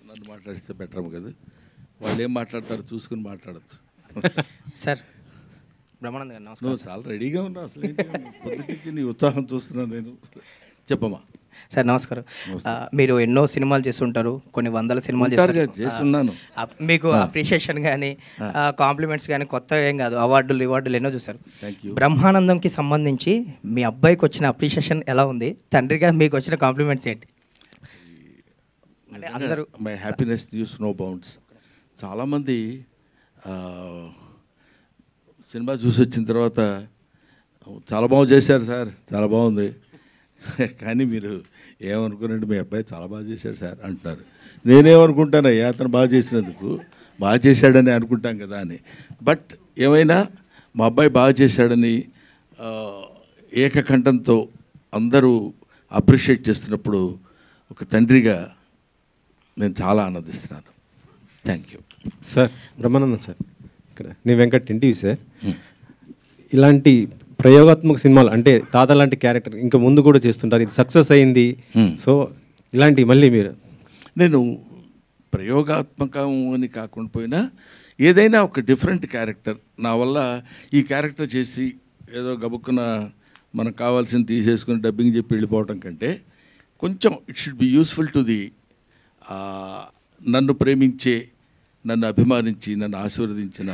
నన్ను మాట్లాడిస్తే బెటర్ కదా, వాళ్ళు ఏం మాట్లాడతారో చూసుకుని మాట్లాడచ్చు. సార్ బ్రహ్మానంద్ గారు నమస్కారం. నువ్వు చాలా రెడీగా ఉన్నావు, అసలు పొద్దుటించి నీ ఉత్సాహం చూస్తున్నాను నేను. చెప్పమ్మా. సార్ నమస్కారం. మీరు ఎన్నో సినిమాలు చేస్తుంటారు, కొన్ని వందల సినిమాలు చేస్తున్నాను. మీకు అప్రిషియేషన్ కానీ కాంప్లిమెంట్స్ కానీ కొత్త ఏం కాదు, అవార్డులు ఎన్నో చూసారు. బ్రహ్మానందంకి సంబంధించి మీ అబ్బాయికి వచ్చిన అప్రిషియేషన్ ఎలా ఉంది, తండ్రిగా మీకు వచ్చిన కాంప్లిమెంట్స్ ఏంటి? అంటే అందరూ my happiness knows no bounds. చాలామంది సినిమా చూసి వచ్చిన తర్వాత చాలా బాగా చేశారు సార్, చాలా బాగుంది, కానీ మీరు ఏమనుకున్నారంటే మీ అబ్బాయి చాలా బాగా చేశాడు సార్ అంటున్నారు. నేనేమనుకుంటానయ్యా, అతను బాగా చేసినందుకు బాగా చేశాడని అనుకుంటాం కదా అని. బట్ ఏమైనా మా అబ్బాయి బాగా చేశాడని ఏకకంఠంతో అందరూ అప్రిషియేట్ చేస్తున్నప్పుడు ఒక తండ్రిగా నేను చాలా ఆనందిస్తున్నాను. Thank you sir. Brahmanandam sir, ఇక్కడ నీ వెంకట్ ఎన్టీవీ సార్. ఇలాంటి ప్రయోగాత్మక సినిమాలు అంటే తాత లాంటి క్యారెక్టర్ ఇంకా ముందు కూడా చేస్తుంటారు, ఇది సక్సెస్ అయింది. సో ఇలాంటి మళ్ళీ మీరు నేను ప్రయోగాత్మకం అని కాకుండా పోయినా ఏదైనా ఒక డిఫరెంట్ క్యారెక్టర్ నా వల్ల ఈ క్యారెక్టర్ చేసి ఏదో గబుక్కున మనకు కావాల్సింది తీసేసుకుని డబ్బింగ్ చెప్పి వెళ్ళిపోవటం కంటే కొంచెం it should be useful to the నన్ను ప్రేమించే, నన్ను అభిమానించి, నన్ను ఆశీర్వదించిన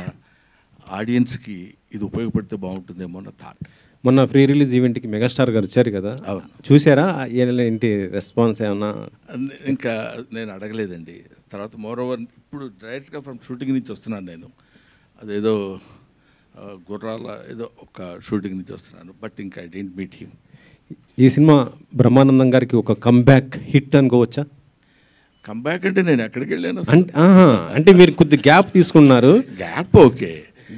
ఆడియన్స్కి ఇది ఉపయోగపడితే బాగుంటుందేమో అన్న థాట్. మొన్న ప్రీ రిలీజ్ ఈవెంట్కి మెగాస్టార్ గారు వచ్చారు కదా, చూసారా? ఏంటి రెస్పాన్స్ ఏమన్నా? ఇంకా నేను అడగలేదండి. తర్వాత మోర్ ఓవర్ ఇప్పుడు డైరెక్ట్గా ఫ్రమ్ షూటింగ్ నుంచి వస్తున్నాను నేను. అదేదో గుర్రాల ఏదో ఒక షూటింగ్ నుంచి వస్తున్నాను, బట్ ఇంకా ఐ డెంట్ మీట్ హిమ్. ఈ సినిమా బ్రహ్మానందం గారికి ఒక కంబ్యాక్ హిట్ అనుకోవచ్చా? కంబ్యాక్ అంటే నేను ఎక్కడికి వెళ్ళాను అంటే మీరు కొద్ది గ్యాప్ తీసుకున్నారు. గ్యాప్ ఓకే,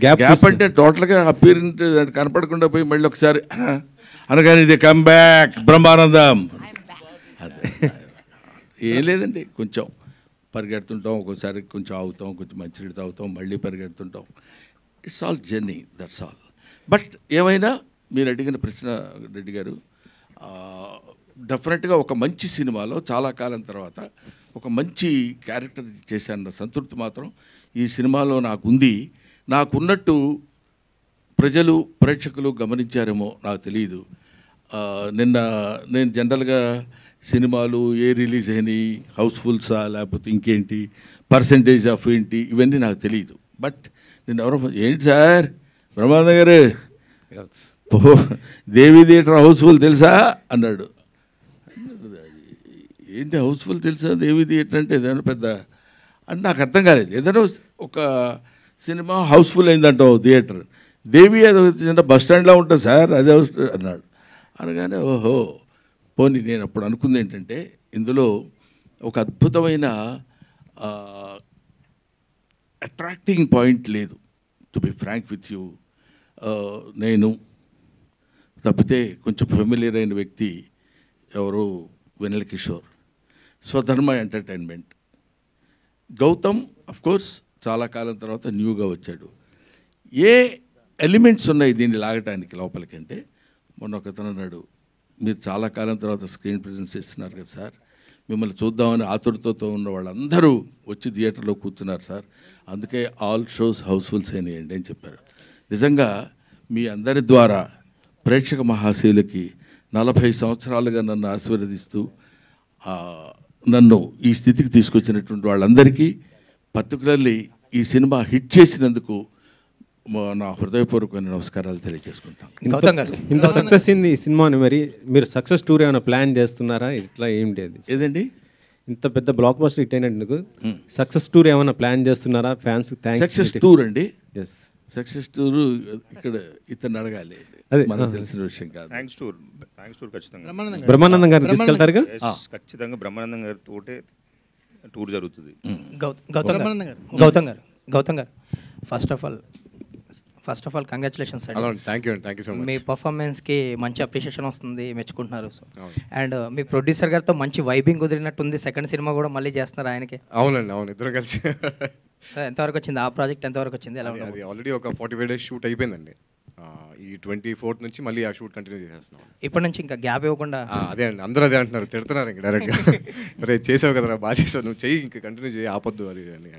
గ్యాప్ అంటే టోటల్గా అపీరెంట్ కనపడకుండా పోయి మళ్ళీ ఒకసారి అనగానే ఇది కంబ్యాక్ బ్రహ్మానందం అదే ఏం లేదండి. కొంచెం పరిగెడుతుంటాం, ఒక్కోసారి కొంచెం ఆగుతాం, కొంచెం మంచినీళ్ళు తాగుతాం, మళ్ళీ పరిగెడుతుంటాం. It's all journey, that's all. But ఏమైనా మీరు అడిగిన ప్రశ్న రెడ్డి గారు, డెఫినెట్గా ఒక మంచి సినిమాలో చాలా కాలం తర్వాత ఒక మంచి క్యారెక్టర్ చేశాన్న సంతృప్తి మాత్రం ఈ సినిమాలో నాకుంది. నాకున్నట్టు ప్రజలు ప్రేక్షకులు గమనించారేమో నాకు తెలియదు. నిన్న నేను జనరల్గా సినిమాలు ఏ రిలీజ్ అయినాయి, హౌస్ఫుల్సా లేకపోతే ఇంకేంటి పర్సంటేజ్ ఆఫ్ ఏంటి ఇవన్నీ నాకు తెలియదు. బట్ నేను ఎవరో ఏంటి సార్ బ్రహ్మానంద గారు దేవి థియేటర్ హౌస్ఫుల్ తెలుసా అన్నాడు. ఏంటి హౌస్ఫుల్ తెలుసా, దేవి థియేటర్ అంటే ఏదైనా పెద్ద అని నాకు అర్థం కాలేదు. ఏదైనా ఒక సినిమా హౌస్ఫుల్ అయిందంటావు థియేటర్, దేవి అది చిన్న బస్ స్టాండ్లో ఉంటుంది సార్ అదే హౌస్ అన్నాడు. అనగానే ఓహో పోనీ నేను అప్పుడు అనుకుంది ఏంటంటే ఇందులో ఒక అద్భుతమైన అట్రాక్టింగ్ పాయింట్ లేదు. To be frank with you, నేను తప్పితే కొంచెం ఫెమిలియర్ అయిన వ్యక్తి ఎవరు వెన్నెల కిషోర్, స్వధర్మ ఎంటర్టైన్మెంట్. గౌతమ్ అఫ్కోర్స్ చాలా కాలం తర్వాత న్యూగా వచ్చాడు. ఏ ఎలిమెంట్స్ ఉన్నాయి దీన్ని లాగటానికి లోపలికి అంటే, మొన్న ఒకతను అన్నాడు మీరు చాలా కాలం తర్వాత స్క్రీన్ ప్రెజెన్స్ ఇస్తున్నారు కదా సార్, మిమ్మల్ని చూద్దామని ఆతురతతో ఉన్న వాళ్ళందరూ వచ్చి థియేటర్లో కూర్చున్నారు సార్, అందుకే ఆల్ షోస్ హౌస్ఫుల్స్ అయినాయండి అని చెప్పారు. నిజంగా మీ అందరి ద్వారా ప్రేక్షక మహాశయులకి 40 సంవత్సరాలుగా నన్ను ఆశీర్వదిస్తూ నన్ను ఈ స్థితికి తీసుకొచ్చినటువంటి వాళ్ళందరికీ, పర్టికులర్లీ ఈ సినిమా హిట్ చేసినందుకు నా హృదయపూర్వకమైన నమస్కారాలు తెలియజేసుకుంటాను. ఇంత సక్సెస్ అయింది ఈ సినిమాని, మరి మీరు సక్సెస్ టూర్ ఏమైనా ప్లాన్ చేస్తున్నారా? ఇట్లా ఏంటి అది ఏదండి ఇంత పెద్ద బ్లాక్ బస్టర్ హిట్ అయినందుకు సక్సెస్ టూర్ ఏమైనా ప్లాన్ చేస్తున్నారా? Fans thanks. సక్సెస్ టూర్ అండి, ఎస్ సక్సెస్ టూర్ ఇక్కడ ఇతను అడగాలి, మనకు తెలిసిన విషయం కాదు. థ్యాంక్స్ టూర్ ఖచ్చితంగా బ్రహ్మానందం గారిని తీసుకెళ్తారు. ఖచ్చితంగా బ్రహ్మానందం గారి తోటే టూర్ జరుగుతుంది. గౌతమ్ గారు ఫస్ట్ ఆఫ్ ఆల్ కంగ్రాచులేషన్స్ అండి. Thank you so much. మీ పర్ఫార్మెన్స్కి మంచి అప్రిషియేషన్ వస్తుంది, మెచ్చుకుంటున్నారు. అండ్ మీ ప్రొడ్యూసర్ గారితో మంచి వైబింగ్ కుదిరినట్టుంది. సెకండ్ సినిమా కూడా మళ్ళీ చేస్తున్నారు ఆయనకి. అవునండి, అవును, ఇద్దరు కలిసి. సార్ ఎంతవరకు వచ్చింది ఆ ప్రాజెక్ట్, ఎంతవరకు వచ్చింది, ఎలా ఉంది? అది ఆల్రెడీ ఒక 45 days షూట్ అయిపోయిందండి. ఈ 24th నుంచి మళ్ళీ ఆ షూట్ కంటిన్యూ చేసేస్తున్నాం. ఇప్పటి నుంచి ఇంకా గ్యాప్ ఇవ్వకుండా. అదే అండి, అందరూ అదే అంటున్నారు, తిడుతున్నారు ఇంకా డైరెక్ట్గా. రే చేసావు కదరా, బాగా చేసావు, నువ్వు చెయ్యి, ఇంకా కంటిన్యూ చేయి, ఆపొద్దు అది అని.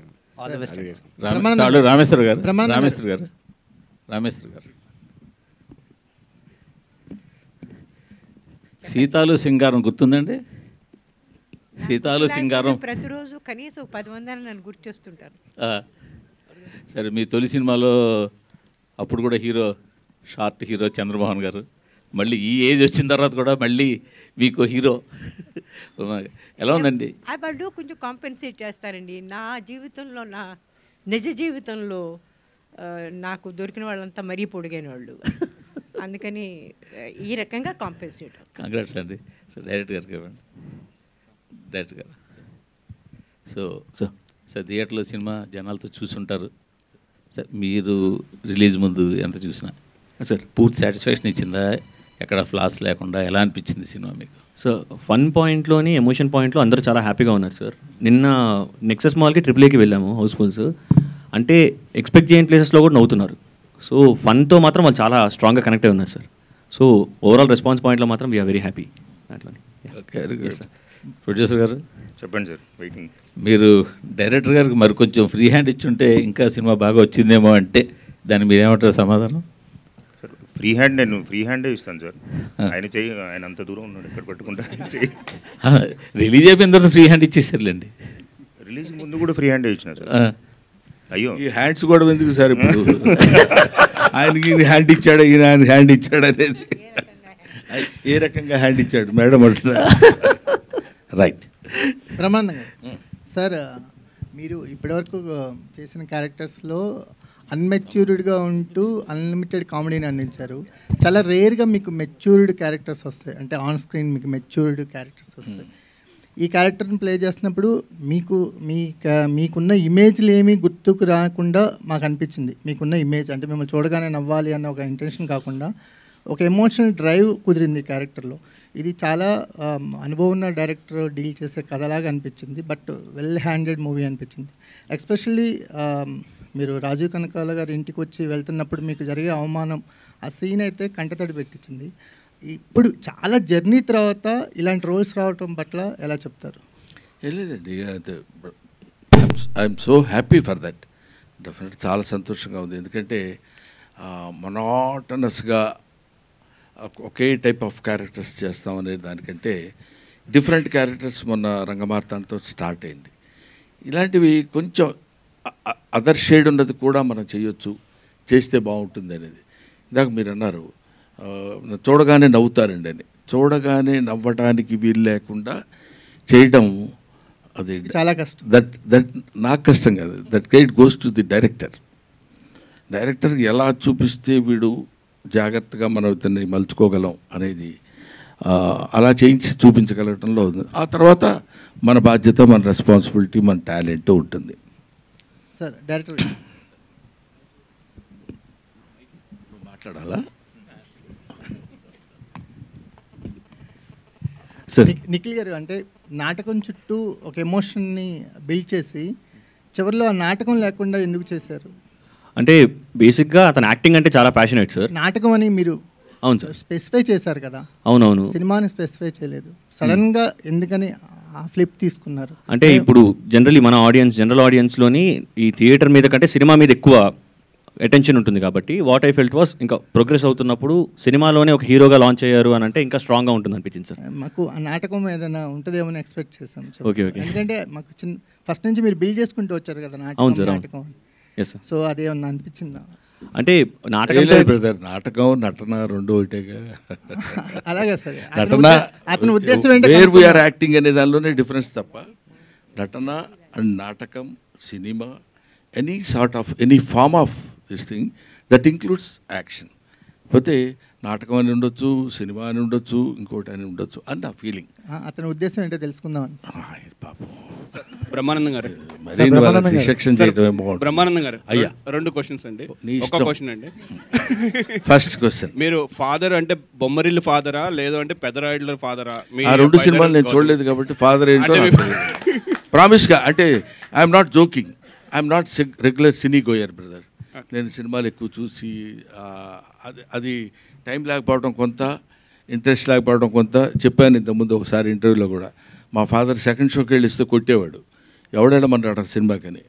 రామేశ్వర్ గారు సీతాలు సింగారం గుర్తుందండి? సీతాలు సింగారం ప్రతిరోజు కనీసం 10 మంది నన్ను గుర్తు చేస్తుంటారు. సరే, మీ తొలి సినిమాలో అప్పుడు కూడా షార్ట్ హీరో చంద్రమోహన్ గారు, మళ్ళీ ఈ ఏజ్ వచ్చిన తర్వాత కూడా మళ్ళీ మీకు హీరో ఎలా ఉందండి? వాళ్ళు కొంచెం కాంపెన్సేట్ చేస్తారండి. నా జీవితంలో, నా నిజ జీవితంలో నాకు దొరికిన వాళ్ళంతా మరీ పొడిగైన వాళ్ళు, అందుకని ఈ రకంగా కాంపెన్సేట్. కంగ్రాట్స్ అండి. సో డైరెక్టర్ గారికి ఇవ్వండి. డైరెక్టర్ గారు సార్ థియేటర్లో సినిమా జనాలతో చూసుంటారు సార్. మీరు రిలీజ్ ముందు ఎంత చూసినా సార్ పూర్తి సాటిస్ఫాక్షన్ ఇచ్చిందా? ఎక్కడ ఫ్లాస్ లేకుండా ఎలా అనిపించింది సినిమా మీకు? సో ఫన్ పాయింట్లోని, ఎమోషన్ పాయింట్లో అందరూ చాలా హ్యాపీగా ఉన్నారు సార్. నిన్న నెక్సస్ మాల్కి AAAకి వెళ్ళాము, హౌస్ఫుల్స్. అంటే ఎక్స్పెక్ట్ చేయని ప్లేసెస్లో కూడా నవ్వుతున్నారు. సో ఫన్తో మాత్రం వాళ్ళు చాలా స్ట్రాంగ్గా కనెక్ట్ అయి ఉన్నారు సార్. సో ఓవరాల్ రెస్పాన్స్ పాయింట్లో మాత్రం వీఆర్ వెరీ హ్యాపీ. అట్లా. ప్రొడ్యూసర్ గారు చెప్పండి సార్, వెయిటింగ్. మీరు డైరెక్టర్ గారికి మరి కొంచెం ఫ్రీ హ్యాండ్ ఇచ్చుంటే ఇంకా సినిమా బాగా వచ్చిందేమో అంటే దాన్ని మీరేమంటారు సమాధానం? సార్ నేను ఫ్రీ హ్యాండే ఇస్తాను సార్. ఆయన అంత దూరం ఉన్నాడు, ఇక్కడ పట్టుకుంటా చెయ్యి. రిలీజ్ అయిపోయిన తర్వాత ఫ్రీ హ్యాండ్ ఇచ్చేసారులేండి. రిలీజ్ ముందు కూడా ఫ్రీ హ్యాండే ఇచ్చిన సార్. అయ్యో, ఈ హ్యాండ్స్ కూడా ఎందుకు సార్ ఇప్పుడు? ఆయనకి హ్యాండ్ ఇచ్చాడు, ఈయన ఆయన హ్యాండ్ ఇచ్చాడు అనేది ఏ రకంగా హ్యాండ్ ఇచ్చాడు మేడం అంటున్నారు. రైట్. బ్రహ్మానందంగా సార్, మీరు ఇప్పటివరకు చేసిన క్యారెక్టర్స్లో అన్మెచ్యూర్డ్గా ఉంటూ అన్లిమిటెడ్ కామెడీని అందించారు. చాలా రేర్గా మీకు మెచ్యూర్డ్ క్యారెక్టర్స్ వస్తాయి, అంటే ఆన్ స్క్రీన్ మీకు మెచ్యూర్డ్ క్యారెక్టర్స్ వస్తాయి. ఈ క్యారెక్టర్ని ప్లే చేస్తున్నప్పుడు మీకున్న ఇమేజ్లు ఏమీ గుర్తుకు రాకుండా మాకు అనిపించింది. మీకున్న ఇమేజ్ అంటే మిమ్మల్ని చూడగానే నవ్వాలి అన్న ఒక ఇంటెన్షన్ కాకుండా ఒక ఎమోషనల్ డ్రైవ్ కుదిరింది క్యారెక్టర్లో. ఇది చాలా అనుభవం ఉన్న డైరెక్టర్ డీల్ చేసే కథలాగా అనిపించింది, బట్ వెల్ హ్యాండెడ్ మూవీ అనిపించింది. ఎస్పెషల్లీ మీరు రాజీవ్ కనకాల గారి ఇంటికి వచ్చి వెళ్తున్నప్పుడు మీకు జరిగే అవమానం, ఆ సీన్ అయితే కంటతడి పెట్టించింది. ఇప్పుడు చాలా జర్నీ తర్వాత ఇలాంటి రోల్స్ రావటం పట్ల ఎలా చెప్తారు? లేదండి, I'm so happy for that. Definite చాలా సంతోషంగా ఉంది. ఎందుకంటే మొనాటనస్గా ఒకే టైప్ ఆఫ్ క్యారెక్టర్స్ చేస్తామనే దానికంటే డిఫరెంట్ క్యారెక్టర్స్ మొన్న రంగమార్తాండతో స్టార్ట్ అయింది. ఇలాంటివి కొంచెం అదర్ షేడ్ ఉన్నది కూడా మనం చేయొచ్చు, చేస్తే బాగుంటుంది అనేది. ఇందాక మీరు అన్నారు చూడగానే నవ్వుతారండి అని. చూడగానే నవ్వటానికి వీలు లేకుండా చేయడం అది చాలా కష్టం. దట్ నాకు కష్టం కాదు, that guide goes to the director. Director ఎలా చూపిస్తే వీడు జాగ్రత్తగా మనం ఇతన్ని మలుచుకోగలం అనేది అలా చేయించి చూపించగలగటంలో ఉంది. ఆ తర్వాత మన బాధ్యత, మన రెస్పాన్సిబిలిటీ, మన టాలెంట్ ఉంటుంది. సార్ డైరెక్టర్ మాట్లాడాలా? నిఖిల్ గారు, అంటే నాటకం చుట్టూ ఒక ఎమోషన్ని బిల్డ్ చేసి చివరిలో ఆ నాటకం లేకుండా ఎందుకు చేశారు? అంటే బేసిక్గా అతను యాక్టింగ్ అంటే చాలా ప్యాషనేట్ సార్. నాటకం అని మీరు అవును సార్ స్పెసిఫై చేశారు కదా. అవునవును, సినిమాని స్పెసిఫై చేయలేదు. సడన్గా ఎందుకని ఆ ఫ్లిప్ తీసుకున్నారు? అంటే ఇప్పుడు జనరల్ ఆడియన్స్లోని ఈ థియేటర్ మీద కంటే సినిమా మీద ఎక్కువ అటెన్షన్ ఉంటుంది కాబట్టి వాట్ ఐ ఫెల్ట్ వాస్ ఇంకా ప్రోగ్రెస్ అవుతున్నప్పుడు సినిమాలోనే ఒక హీరోగా లాంచ్ అయ్యారు అని అంటే ఇంకా స్ట్రాంగ్గా ఉంటుంది అనిపించింది సార్. మాకు ఆ నాటకం ఏదైనా ఉంటుందేమో ఎక్స్పెక్ట్ చేసాం. Okay okay. ఎందుకంటే మాకు ఫస్ట్ నుంచి మీరు బిల్డ్ చేసుకుంటూ వచ్చారు కదా అవును సార్. నాటకం. Yes sir. సో అదేమన్నా అనిపించిందా? అంటే నాటకం బ్రదర్, నాటకం నటన రెండు ఒకటేగా. అలాగే సార్, నటన అతని ఉద్దేశం వేర్ వీఆర్ యాక్టింగ్ అనే దానిలోనే డిఫరెన్స్ తప్ప నటన అండ్ నాటకం, cinema, any form of this thing that includes action. పోతే నాటకం అని ఉండొచ్చు, సినిమా అని ఉండొచ్చు, ఇంకోటి అని ఉండొచ్చు అని నా ఫీలింగ్. అతని ఉద్దేశం ఏంటో తెలుసుకుందామని. పాపం బ్రహ్మానందం గారు, బ్రహ్మానందం గారు, అయ్యా 2 క్వశ్చన్స్ అండి. ఒక క్వశ్చన్ అండి. ఫస్ట్ క్వశ్చన్, మీరు ఫాదర్ అంటే బొమ్మరిల్లు ఫాదరా లేదు అంటే పెదరాయుడుల ఫాదరా? ఆ 2 సినిమాలు నేను చూడలేదు కాబట్టి ఫాదర్ ఏంటో ప్రామిస్గా, అంటే I'm not joking, I'm not regular cine goer brother. నేను సినిమాలు ఎక్కువ చూసి అది టైం లేకపోవడం కొంత, ఇంట్రెస్ట్ లేకపోవడం కొంత. చెప్పాను ఇంతకుముందు ఒకసారి ఇంటర్వ్యూలో కూడా, మా ఫాదర్ సెకండ్ షోకి వెళ్ళి ఇస్తే కొట్టేవాడు, ఎవడేడమన్నాడు సినిమాకని.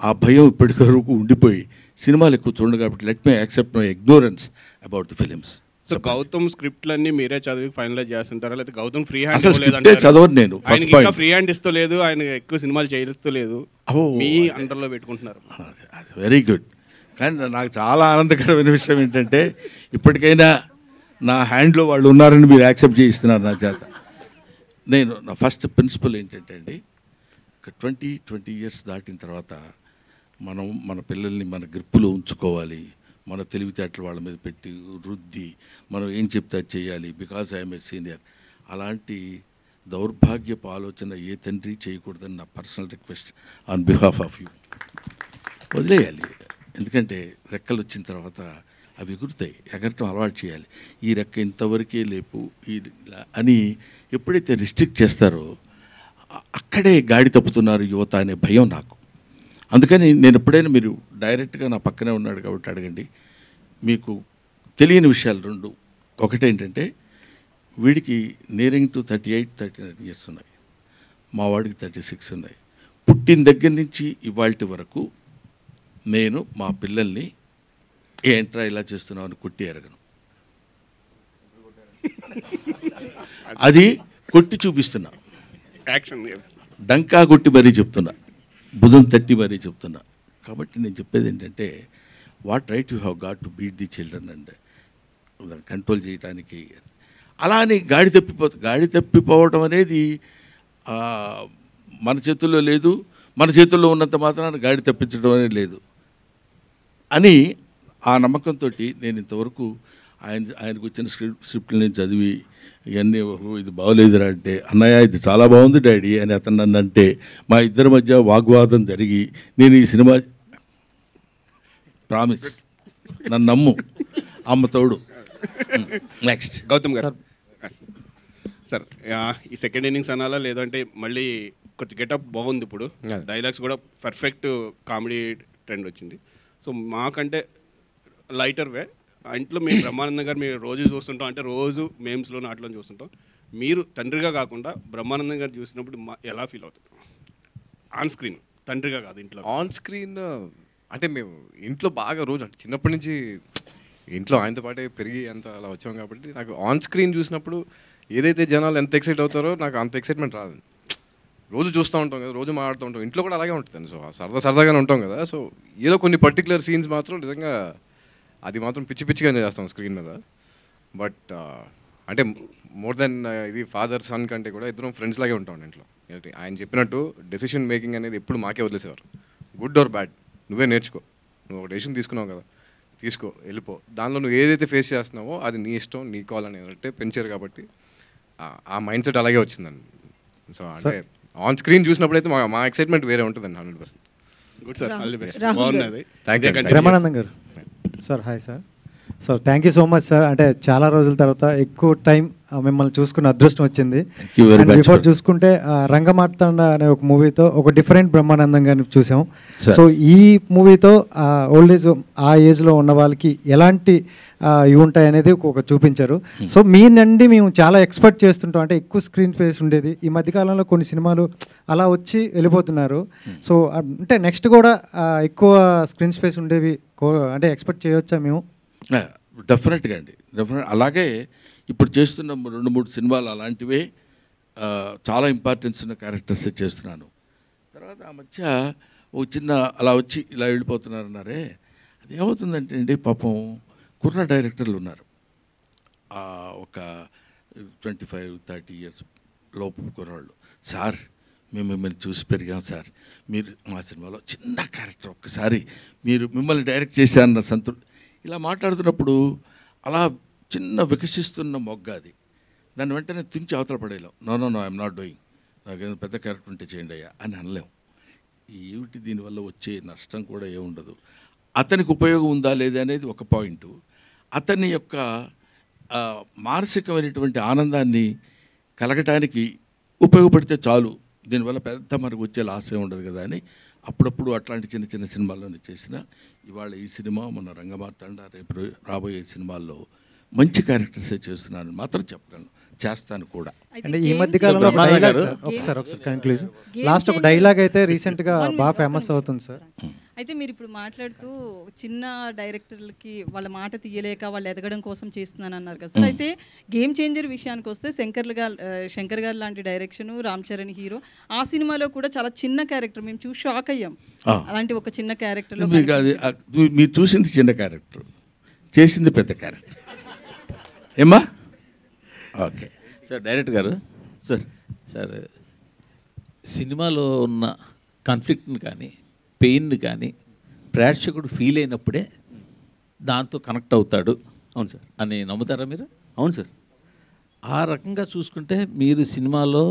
ఆ భయం ఇప్పటి వరకు ఉండిపోయి సినిమాలు ఎక్కువ చూడండి కాబట్టి let me accept my ignorance about the films. So Gautam స్క్రిప్ట్లన్నీ మీరే చదివి ఫైనలైజ్ చేస్తుంటారా, లేకపోతే గౌతమ్ ఫ్రీ హ్యాండ్ అసలు స్క్రిప్టే చదవను నేను. ఆయన ఇంకా ఫ్రీ హ్యాండ్ ఇస్తూ లేదు, ఆయన ఎక్కువ సినిమాలు చేయిస్తూ లేదు, మీ అండర్లో పెట్టుకుంటున్నారు. Very good. కానీ నాకు చాలా ఆనందకరమైన విషయం ఏంటంటే ఇప్పటికైనా నా హ్యాండ్లో వాళ్ళు ఉన్నారని మీరు యాక్సెప్ట్ చేయిస్తున్నారు నా చేత. నా ఫస్ట్ ప్రిన్సిపల్ ఏంటంటే అండి, 20 years దాటిన తర్వాత మనం మన పిల్లల్ని మన గ్రిప్పులో ఉంచుకోవాలి, మన తెలివితేటలు వాళ్ళ మీద పెట్టి రుద్ది మనం ఏం చెప్తే అది చేయాలి, బికాజ్ ఐఎమ్ ఏ సీనియర్. అలాంటి దౌర్భాగ్యపు ఆలోచన ఏ తండ్రి చేయకూడదని నా personal request on behalf of you. వదిలేయాలి, ఎందుకంటే రెక్కలు వచ్చిన తర్వాత అవి ఎగురుతాయి, ఎగరటం అలవాటు చేయాలి. ఈ రెక్క ఇంతవరకే లేపు అని ఎప్పుడైతే రిస్ట్రిక్ట్ చేస్తారో అక్కడే గాడి తప్పుతున్నారు యువత అనే భయం నాకు. అందుకని నేను ఎప్పుడైనా, మీరు డైరెక్ట్గా నా పక్కనే ఉన్నాడు కాబట్టి అడగండి, మీకు తెలియని విషయాలు రెండు. ఒకటేంటంటే వీడికి నియరింగ్ టు 38-39 years ఉన్నాయి, మా వాడికి 36 ఉన్నాయి. పుట్టిన దగ్గర నుంచి ఇవాల్టి వరకు నేను మా పిల్లల్ని ఏంట్రా ఇలా చేస్తున్నావు అని కొట్టి ఎరగను. అది కొట్టి చూపిస్తున్నా, డంకా కొట్టి మరీ చెప్తున్నా, భుజం తట్టి మరీ చెప్తున్నా. కాబట్టి నేను చెప్పేది ఏంటంటే, what right you have got to beat the children and control చేయడానికి. అలా అని గాడి తప్పిపోవడం అనేది మన చేతుల్లో లేదు, మన చేతుల్లో ఉన్నంత మాత్రాన గాడి తప్పించడం అనేది లేదు అని ఆ నమ్మకంతో నేను ఇంతవరకు ఆయనకు వచ్చిన స్క్రిప్ట్లు నేను చదివి ఇవన్నీ ఇది బాగోలేదురా అంటే, అన్నయ్య ఇది చాలా బాగుంది డాడీ అని అతను నన్ను అంటే, మా ఇద్దరి మధ్య వాగ్వాదం జరిగి నేను ఈ సినిమా ప్రామిస్, నన్ను నమ్ము, అమ్మ తోడు. నెక్స్ట్ గౌతమ్ గారు సార్, ఈ సెకండ్ ఇన్నింగ్స్ అనాలా లేదంటే మళ్ళీ కొంచెం గెటప్ బాగుంది, ఇప్పుడు డైలాగ్స్ కూడా పర్ఫెక్ట్ కామెడీ ట్రెండ్ వచ్చింది. సో మాకంటే లైటర్ వే ఇంట్లో మేము బ్రహ్మానందం గారు మీరు రోజు చూస్తుంటాం, అంటే రోజు మేమ్స్లో నాట్లో చూస్తుంటాం. మీరు తండ్రిగా కాకుండా బ్రహ్మానందం గారు చూసినప్పుడు ఎలా ఫీల్ అవుతుంది ఆన్ స్క్రీన్, తండ్రిగా కాదు ఇంట్లో? ఆన్ స్క్రీన్ అంటే మేము ఇంట్లో బాగా రోజు అంటే చిన్నప్పటి నుంచి ఇంట్లో ఆయనతో పాటే పెరిగి అంత అలా వచ్చాం కాబట్టి నాకు ఆన్ స్క్రీన్ చూసినప్పుడు ఏదైతే జనాలు ఎంత ఎక్సైట్ అవుతారో నాకు అంత ఎక్సైట్మెంట్ రాదు. రోజు చూస్తూ ఉంటాం కదా, రోజు మాట్లాడుతూ ఉంటాం, ఇంట్లో కూడా అలాగే ఉంటుంది. సో సరదాగానే ఉంటాం కదా. సో ఏదో కొన్ని పర్టికులర్ సీన్స్ మాత్రం నిజంగా అది మాత్రం పిచ్చిగానే చేస్తాం స్క్రీన్ మీద. బట్ అంటే మోర్ దెన్ ఇది ఫాదర్ సన్ కంటే కూడా ఇద్దరం ఫ్రెండ్స్ లాగే ఉంటాం ఇంట్లో. ఆయన చెప్పినట్టు డెసిషన్ మేకింగ్ అనేది ఎప్పుడు మాకే వదిలేసేవారు. గుడ్ ఆర్ బ్యాడ్ నువ్వే నేర్చుకో, నువ్వు ఒక డెసిషన్ తీసుకున్నావు కదా, తీసుకో, వెళ్ళిపో, దానిలో నువ్వు ఏదైతే ఫేస్ చేస్తున్నావో అది నీ ఇష్టం, నీ కాల్ అనేది పెంచారు కాబట్టి ఆ మైండ్ సెట్ అలాగే వచ్చిందండి. సో అంటే ఆన్ స్క్రీన్ చూసినప్పుడైతే మా ఎక్సైట్మెంట్ వేరే ఉంటుందండి 100%. Good sir, all the best. బాగున్నది. బ్రహ్మానందం గారు sir, hi sir. Sir thank you so much sir. అంటే చాలా రోజుల తర్వాత ఎక్కువ టైం మిమ్మల్ని చూసుకున్న అదృష్టం వచ్చింది. బిఫోర్ చూసుకుంటే రంగమార్తాండ అనే ఒక మూవీతో ఒక డిఫరెంట్ బ్రహ్మానందం గారిని చూసాం. సో ఈ మూవీతో ఓల్డ్ ఏజ్ ఆ ఏజ్లో ఉన్న వాళ్ళకి ఎలాంటి ఇవి ఉంటాయి అనేది ఒక చూపించారు. సో మీ నుండి మేము చాలా ఎక్స్పెక్ట్ చేస్తుంటాం, అంటే ఎక్కువ స్క్రీన్ స్పేస్ ఉండేది. ఈ మధ్యకాలంలో కొన్ని సినిమాలు అలా వచ్చి వెళ్ళిపోతున్నారు. సో అంటే నెక్స్ట్ కూడా ఎక్కువ స్క్రీన్ స్పేస్ ఉండేవి అంటే ఎక్స్పెక్ట్ చేయవచ్చా మేము? డెఫినెట్గా అండి, డెఫినెట్. అలాగే ఇప్పుడు చేస్తున్న 2-3 సినిమాలు అలాంటివే, చాలా ఇంపార్టెన్స్ ఉన్న క్యారెక్టర్స్ చేస్తున్నాను. తర్వాత ఆ మధ్య ఒక చిన్న అలా వచ్చి ఇలా వెళ్ళిపోతున్నారన్నారే, అది ఏమవుతుందంటే అండి, పాపం కుర్ర డైరెక్టర్లు ఉన్నారు, ఒక 25-30 years లోపు కుర్రాళ్ళు. సార్ మేము మిమ్మల్ని చూసి పెరిగాం సార్, మీరు మా సినిమాలో చిన్న క్యారెక్టర్ ఒక్కసారి మీరు మిమ్మల్ని డైరెక్ట్ చేశారన్న సంతృప్తి, ఇలా మాట్లాడుతున్నప్పుడు అలా చిన్న వికసిస్తున్న మొగ్గ అది, దాన్ని వెంటనే తుంచి అవతల పడేయలేం. నో ఐఎమ్ నాట్ డూయింగ్, నాకేదో పెద్ద క్యారెక్టర్ ఉంటే చేయండి అయ్యా అని అనలేం. ఏమిటి దీనివల్ల వచ్చే నష్టం కూడా ఏముండదు. అతనికి ఉపయోగం ఉందా లేదా అనేది ఒక పాయింట్. అతని యొక్క మానసికమైనటువంటి ఆనందాన్ని కలగటానికి ఉపయోగపడితే చాలు, దీనివల్ల పెద్ద మనకు వచ్చే లాస్ ఉండదు కదా అని అప్పుడప్పుడు అట్లాంటి చిన్న చిన్న సినిమాల్లోనే చేసిన ఇవాళ ఈ సినిమా మన రంగమార్తాండ రేపు రాబోయే సినిమాల్లో మంచి క్యారెక్టర్సే చేస్తున్నాను మాత్రం చెప్పగలను, చేస్తాను కూడా. అంటే ఈ మధ్య కాలంలో డైలాగ్ ఒకసారి కన్క్లూజన్ లాస్ట్ ఒక డైలాగ్ అయితే రీసెంట్గా బాగా ఫేమస్ అవుతుంది సార్. అయితే మీరు ఇప్పుడు మాట్లాడుతూ చిన్న డైరెక్టర్లకి వాళ్ళ మాట తీయలేక వాళ్ళు ఎదగడం కోసం చేస్తున్నాను అన్నారు కదా సార్. అయితే గేమ్ చేంజర్ విషయానికి వస్తే శంకర్ గారు లాంటి డైరెక్షన్, రామ్ చరణ్ హీరో, ఆ సినిమాలో కూడా చాలా చిన్న క్యారెక్టర్ మేము చూసి షాక్ అయ్యాం. అలాంటి ఒక చిన్న క్యారెక్టర్లో మీరు చూసింది చిన్న క్యారెక్టర్, చేసింది పెద్ద క్యారెక్టర్ ఏమ్మా? ఓకే సార్ డైరెక్టర్ గారు, సార్ సినిమాలో ఉన్న కాన్ఫ్లిక్ట్ని కానీ పెయిన్ని కానీ ప్రేక్షకుడు ఫీల్ అయినప్పుడే దాంతో కనెక్ట్ అవుతాడు. అవును సార్ అని నమ్ముతారా మీరు? అవును సార్. ఆ రకంగా చూసుకుంటే మీరు సినిమాలో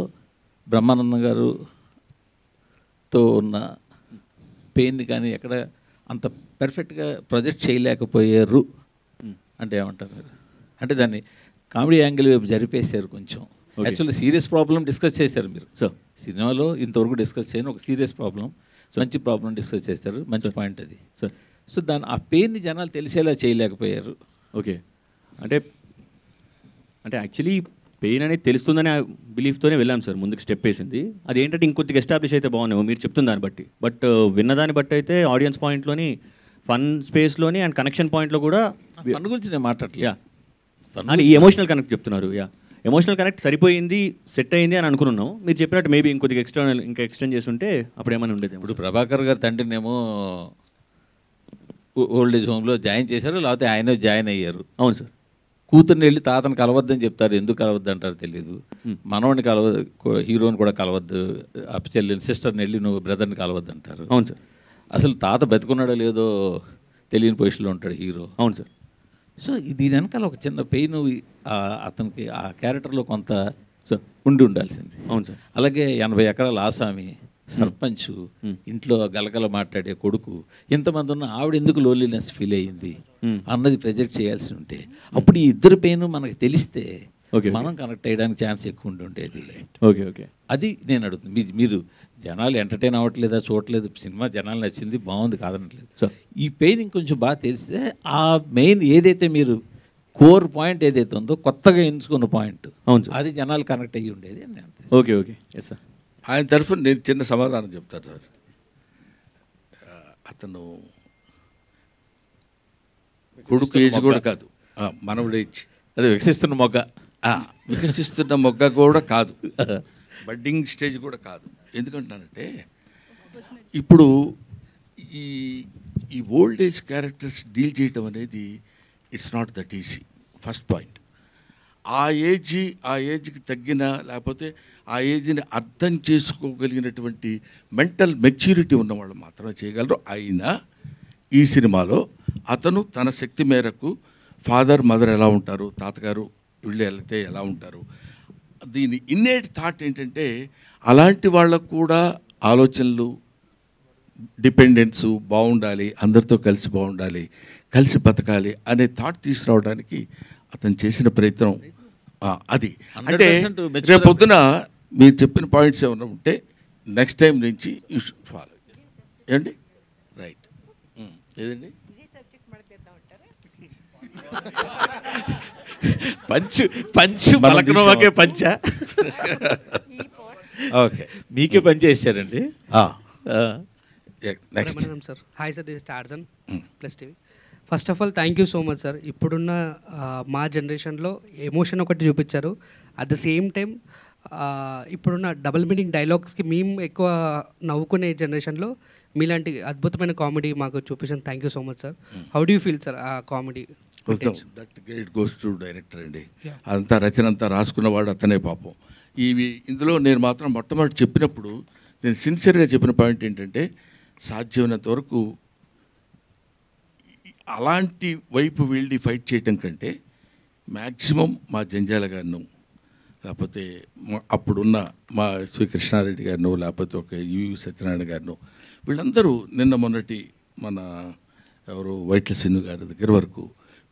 బ్రహ్మానందం గారుతో ఉన్న పెయిన్ని కానీ ఎక్కడ అంత పర్ఫెక్ట్గా ప్రొజెక్ట్ చేయలేకపోయారు అంటే ఏమంటారు మీరు? అంటే దాన్ని కామెడీ యాంగిల్ వైపు జరిపేశారు కొంచెం. యాక్చువల్లీ సీరియస్ ప్రాబ్లం డిస్కస్ చేశారు మీరు. సో సినిమాలో ఇంతవరకు డిస్కస్ చేయని ఒక సీరియస్ ప్రాబ్లం, మంచి ప్రాబ్లం డిస్కస్ చేస్తారు, మంచి పాయింట్ అది. సో దాని ఆ పెయిన్ని జనాలు తెలిసేలా చేయలేకపోయారు. ఓకే, అంటే యాక్చువల్లీ పెయిన్ అనేది తెలుస్తుందనే బిలీఫ్తోనే వెళ్ళాం సార్ ముందుకు స్టెప్ వేసింది. అది ఏంటంటే ఇంకొద్దిగా ఎస్టాబ్లిష్ అయితే బాగున్నాము మీరు చెప్తున్న దాన్ని బట్టి. బట్ విన్నదాన్ని బట్టి అయితే ఆడియన్స్ పాయింట్లోని, ఫన్ స్పేస్లోని అండ్ కనెక్షన్ పాయింట్లో కూడా ఫన్ గురించి నేను మాట్లాడలేదు. అని ఈ ఎమోషనల్ కనెక్ట్ చెప్తున్నారు. ఎమోషనల్ కనెక్ట్ సరిపోయింది, సెట్ అయింది అని అనుకున్నాం. మీరు చెప్పినట్టు మేబీ ఇంకొద్దిగా ఇంకా ఎక్స్టెండ్ చేసి ఉంటే అప్పుడు ఏమైనా ఉండేది. ఇప్పుడు ప్రభాకర్ గారు తండ్రినేమో ఓల్డ్ ఏజ్ హోమ్లో జాయిన్ చేశారు, లేకపోతే ఆయన జాయిన్ అయ్యారు. అవును సార్. కూతుర్ని వెళ్ళి తాతను కలవద్దని చెప్తారు, ఎందుకు కలవద్దు అంటారు తెలియదు. మనవడిని హీరోని కూడా కలవద్దు, చెల్లిని సిస్టర్ని వెళ్ళి నువ్వు బ్రదర్ని కలవద్దు అంటారు. అవును సార్. అసలు తాత బతుకున్నాడో లేదో తెలియని పొజిషన్లో ఉంటాడు హీరో. అవును సార్. సో దీని వెనకాల ఒక చిన్న పెయిన్ అతనికి ఆ క్యారెక్టర్లో కొంత ఉండి ఉండాల్సింది. అవును సార్. అలాగే 80 ఎకరాల ఆసామి, సర్పంచ్, ఇంట్లో గలగల మాట్లాడే కొడుకు, ఇంతమంది ఉన్న ఆవిడ ఎందుకు లోన్లీనెస్ ఫీల్ అయ్యింది అన్నది ప్రొజెక్ట్ చేయాల్సి ఉంటే అప్పుడు ఈ ఇద్దరు పెయిన్ మనకు తెలిస్తే మనం కనెక్ట్ అయ్యడానికి ఛాన్స్ ఎక్కువ ఉండేది. ఓకే అది నేను అడుగుతుంది. మీరు జనాలు ఎంటర్టైన్ అవ్వట్లేదా, చూడట్లేదు, సినిమా జనాలు నచ్చింది, బాగుంది కాదనట్లేదు. సో ఈ పెయిన్ ఇంకొంచెం బాగా తెలిస్తే ఆ మెయిన్ ఏదైతే మీరు కోర్ పాయింట్ ఏదైతే ఉందో కొత్తగా ఎంచుకున్న పాయింట్, అవును సార్, అది జనాలు కనెక్ట్ అయ్యి ఉండేది అని నేను. Okay yes sir. ఆయన తరఫున నేను చిన్న సమాధానం చెప్తాను సార్. అతను కొడుకు ఏజ్ కూడా కాదు, మనవుడు ఏజ్, అదే వికసిస్తున్న మొగ్గ కూడా కాదు, బడ్డింగ్ స్టేజ్ కూడా కాదు. ఎందుకంటానంటే ఇప్పుడు ఈ ఓల్డ్ ఏజ్ క్యారెక్టర్స్ డీల్ చేయటం అనేది it's not that easy. First point, ఆ ఏజ్కి తగ్గిన, లేకపోతే ఆ ఏజ్ని అర్థం చేసుకోగలిగినటువంటి మెంటల్ మెచ్యూరిటీ ఉన్నవాళ్ళు మాత్రమే చేయగలరు. అయినా ఈ సినిమాలో అతను తన శక్తి మేరకు ఫాదర్ మదర్ ఎలా ఉంటారు, తాతగారు వీళ్ళు వెళ్తే ఎలా ఉంటారు, దీని ఇన్నేట్ థాట్ ఏంటంటే అలాంటి వాళ్ళకు కూడా ఆలోచనలు, డిపెండెన్స్ బాగుండాలి, అందరితో కలిసి బాగుండాలి, కలిసి బతకాలి అనే థాట్ తీసుకురావడానికి అతను చేసిన ప్రయత్నం అది. అంటే రేపు పొద్దున మీరు చెప్పిన పాయింట్స్ ఏమైనా ఉంటే నెక్స్ట్ టైం నుంచి యూ షుడ్ ఫాలో. ఏమండి? రైట్. ఏదండి? పంచు పలకనోకే పంచ. ఓకే, మీకే పని చేశారండి. Sir hi sir, this is Tarzan plus TV. First of all thank you so much sir. ఇప్పుడున్న మా జనరేషన్లో ఎమోషన్ ఒకటి చూపించారు, అట్ ద సేమ్ టైం ఇప్పుడున్న డబుల్ మీనింగ్ డైలాగ్స్కి మేము ఎక్కువ నవ్వుకునే జనరేషన్లో మీలాంటి అద్భుతమైన కామెడీ మాకు చూపించాను. Thank you so much sir. How do you feel sir ఆ comedy? That great goes to director అండి. అంతా రచన అంతా రాసుకున్నవాడు అతనే పాపం. ఇందులో నేను మాత్రం మొట్టమొదటి చెప్పినప్పుడు నేను సిన్సియర్గా చెప్పిన పాయింట్ ఏంటంటే సాధ్యమైనంత వరకు అలాంటి వైపు వెళ్ళి ఫైట్ చేయటం కంటే మ్యాక్సిమం మా జంజాల గారిను, లేకపోతే అప్పుడున్న మా శ్రీకృష్ణారెడ్డి గారిను, లేకపోతే ఒక యువి సత్యనారాయణ గారిను, వీళ్ళందరూ నిన్న మొన్నటి మన ఎవరు వైట్ల సిన్ను గారి దగ్గర వరకు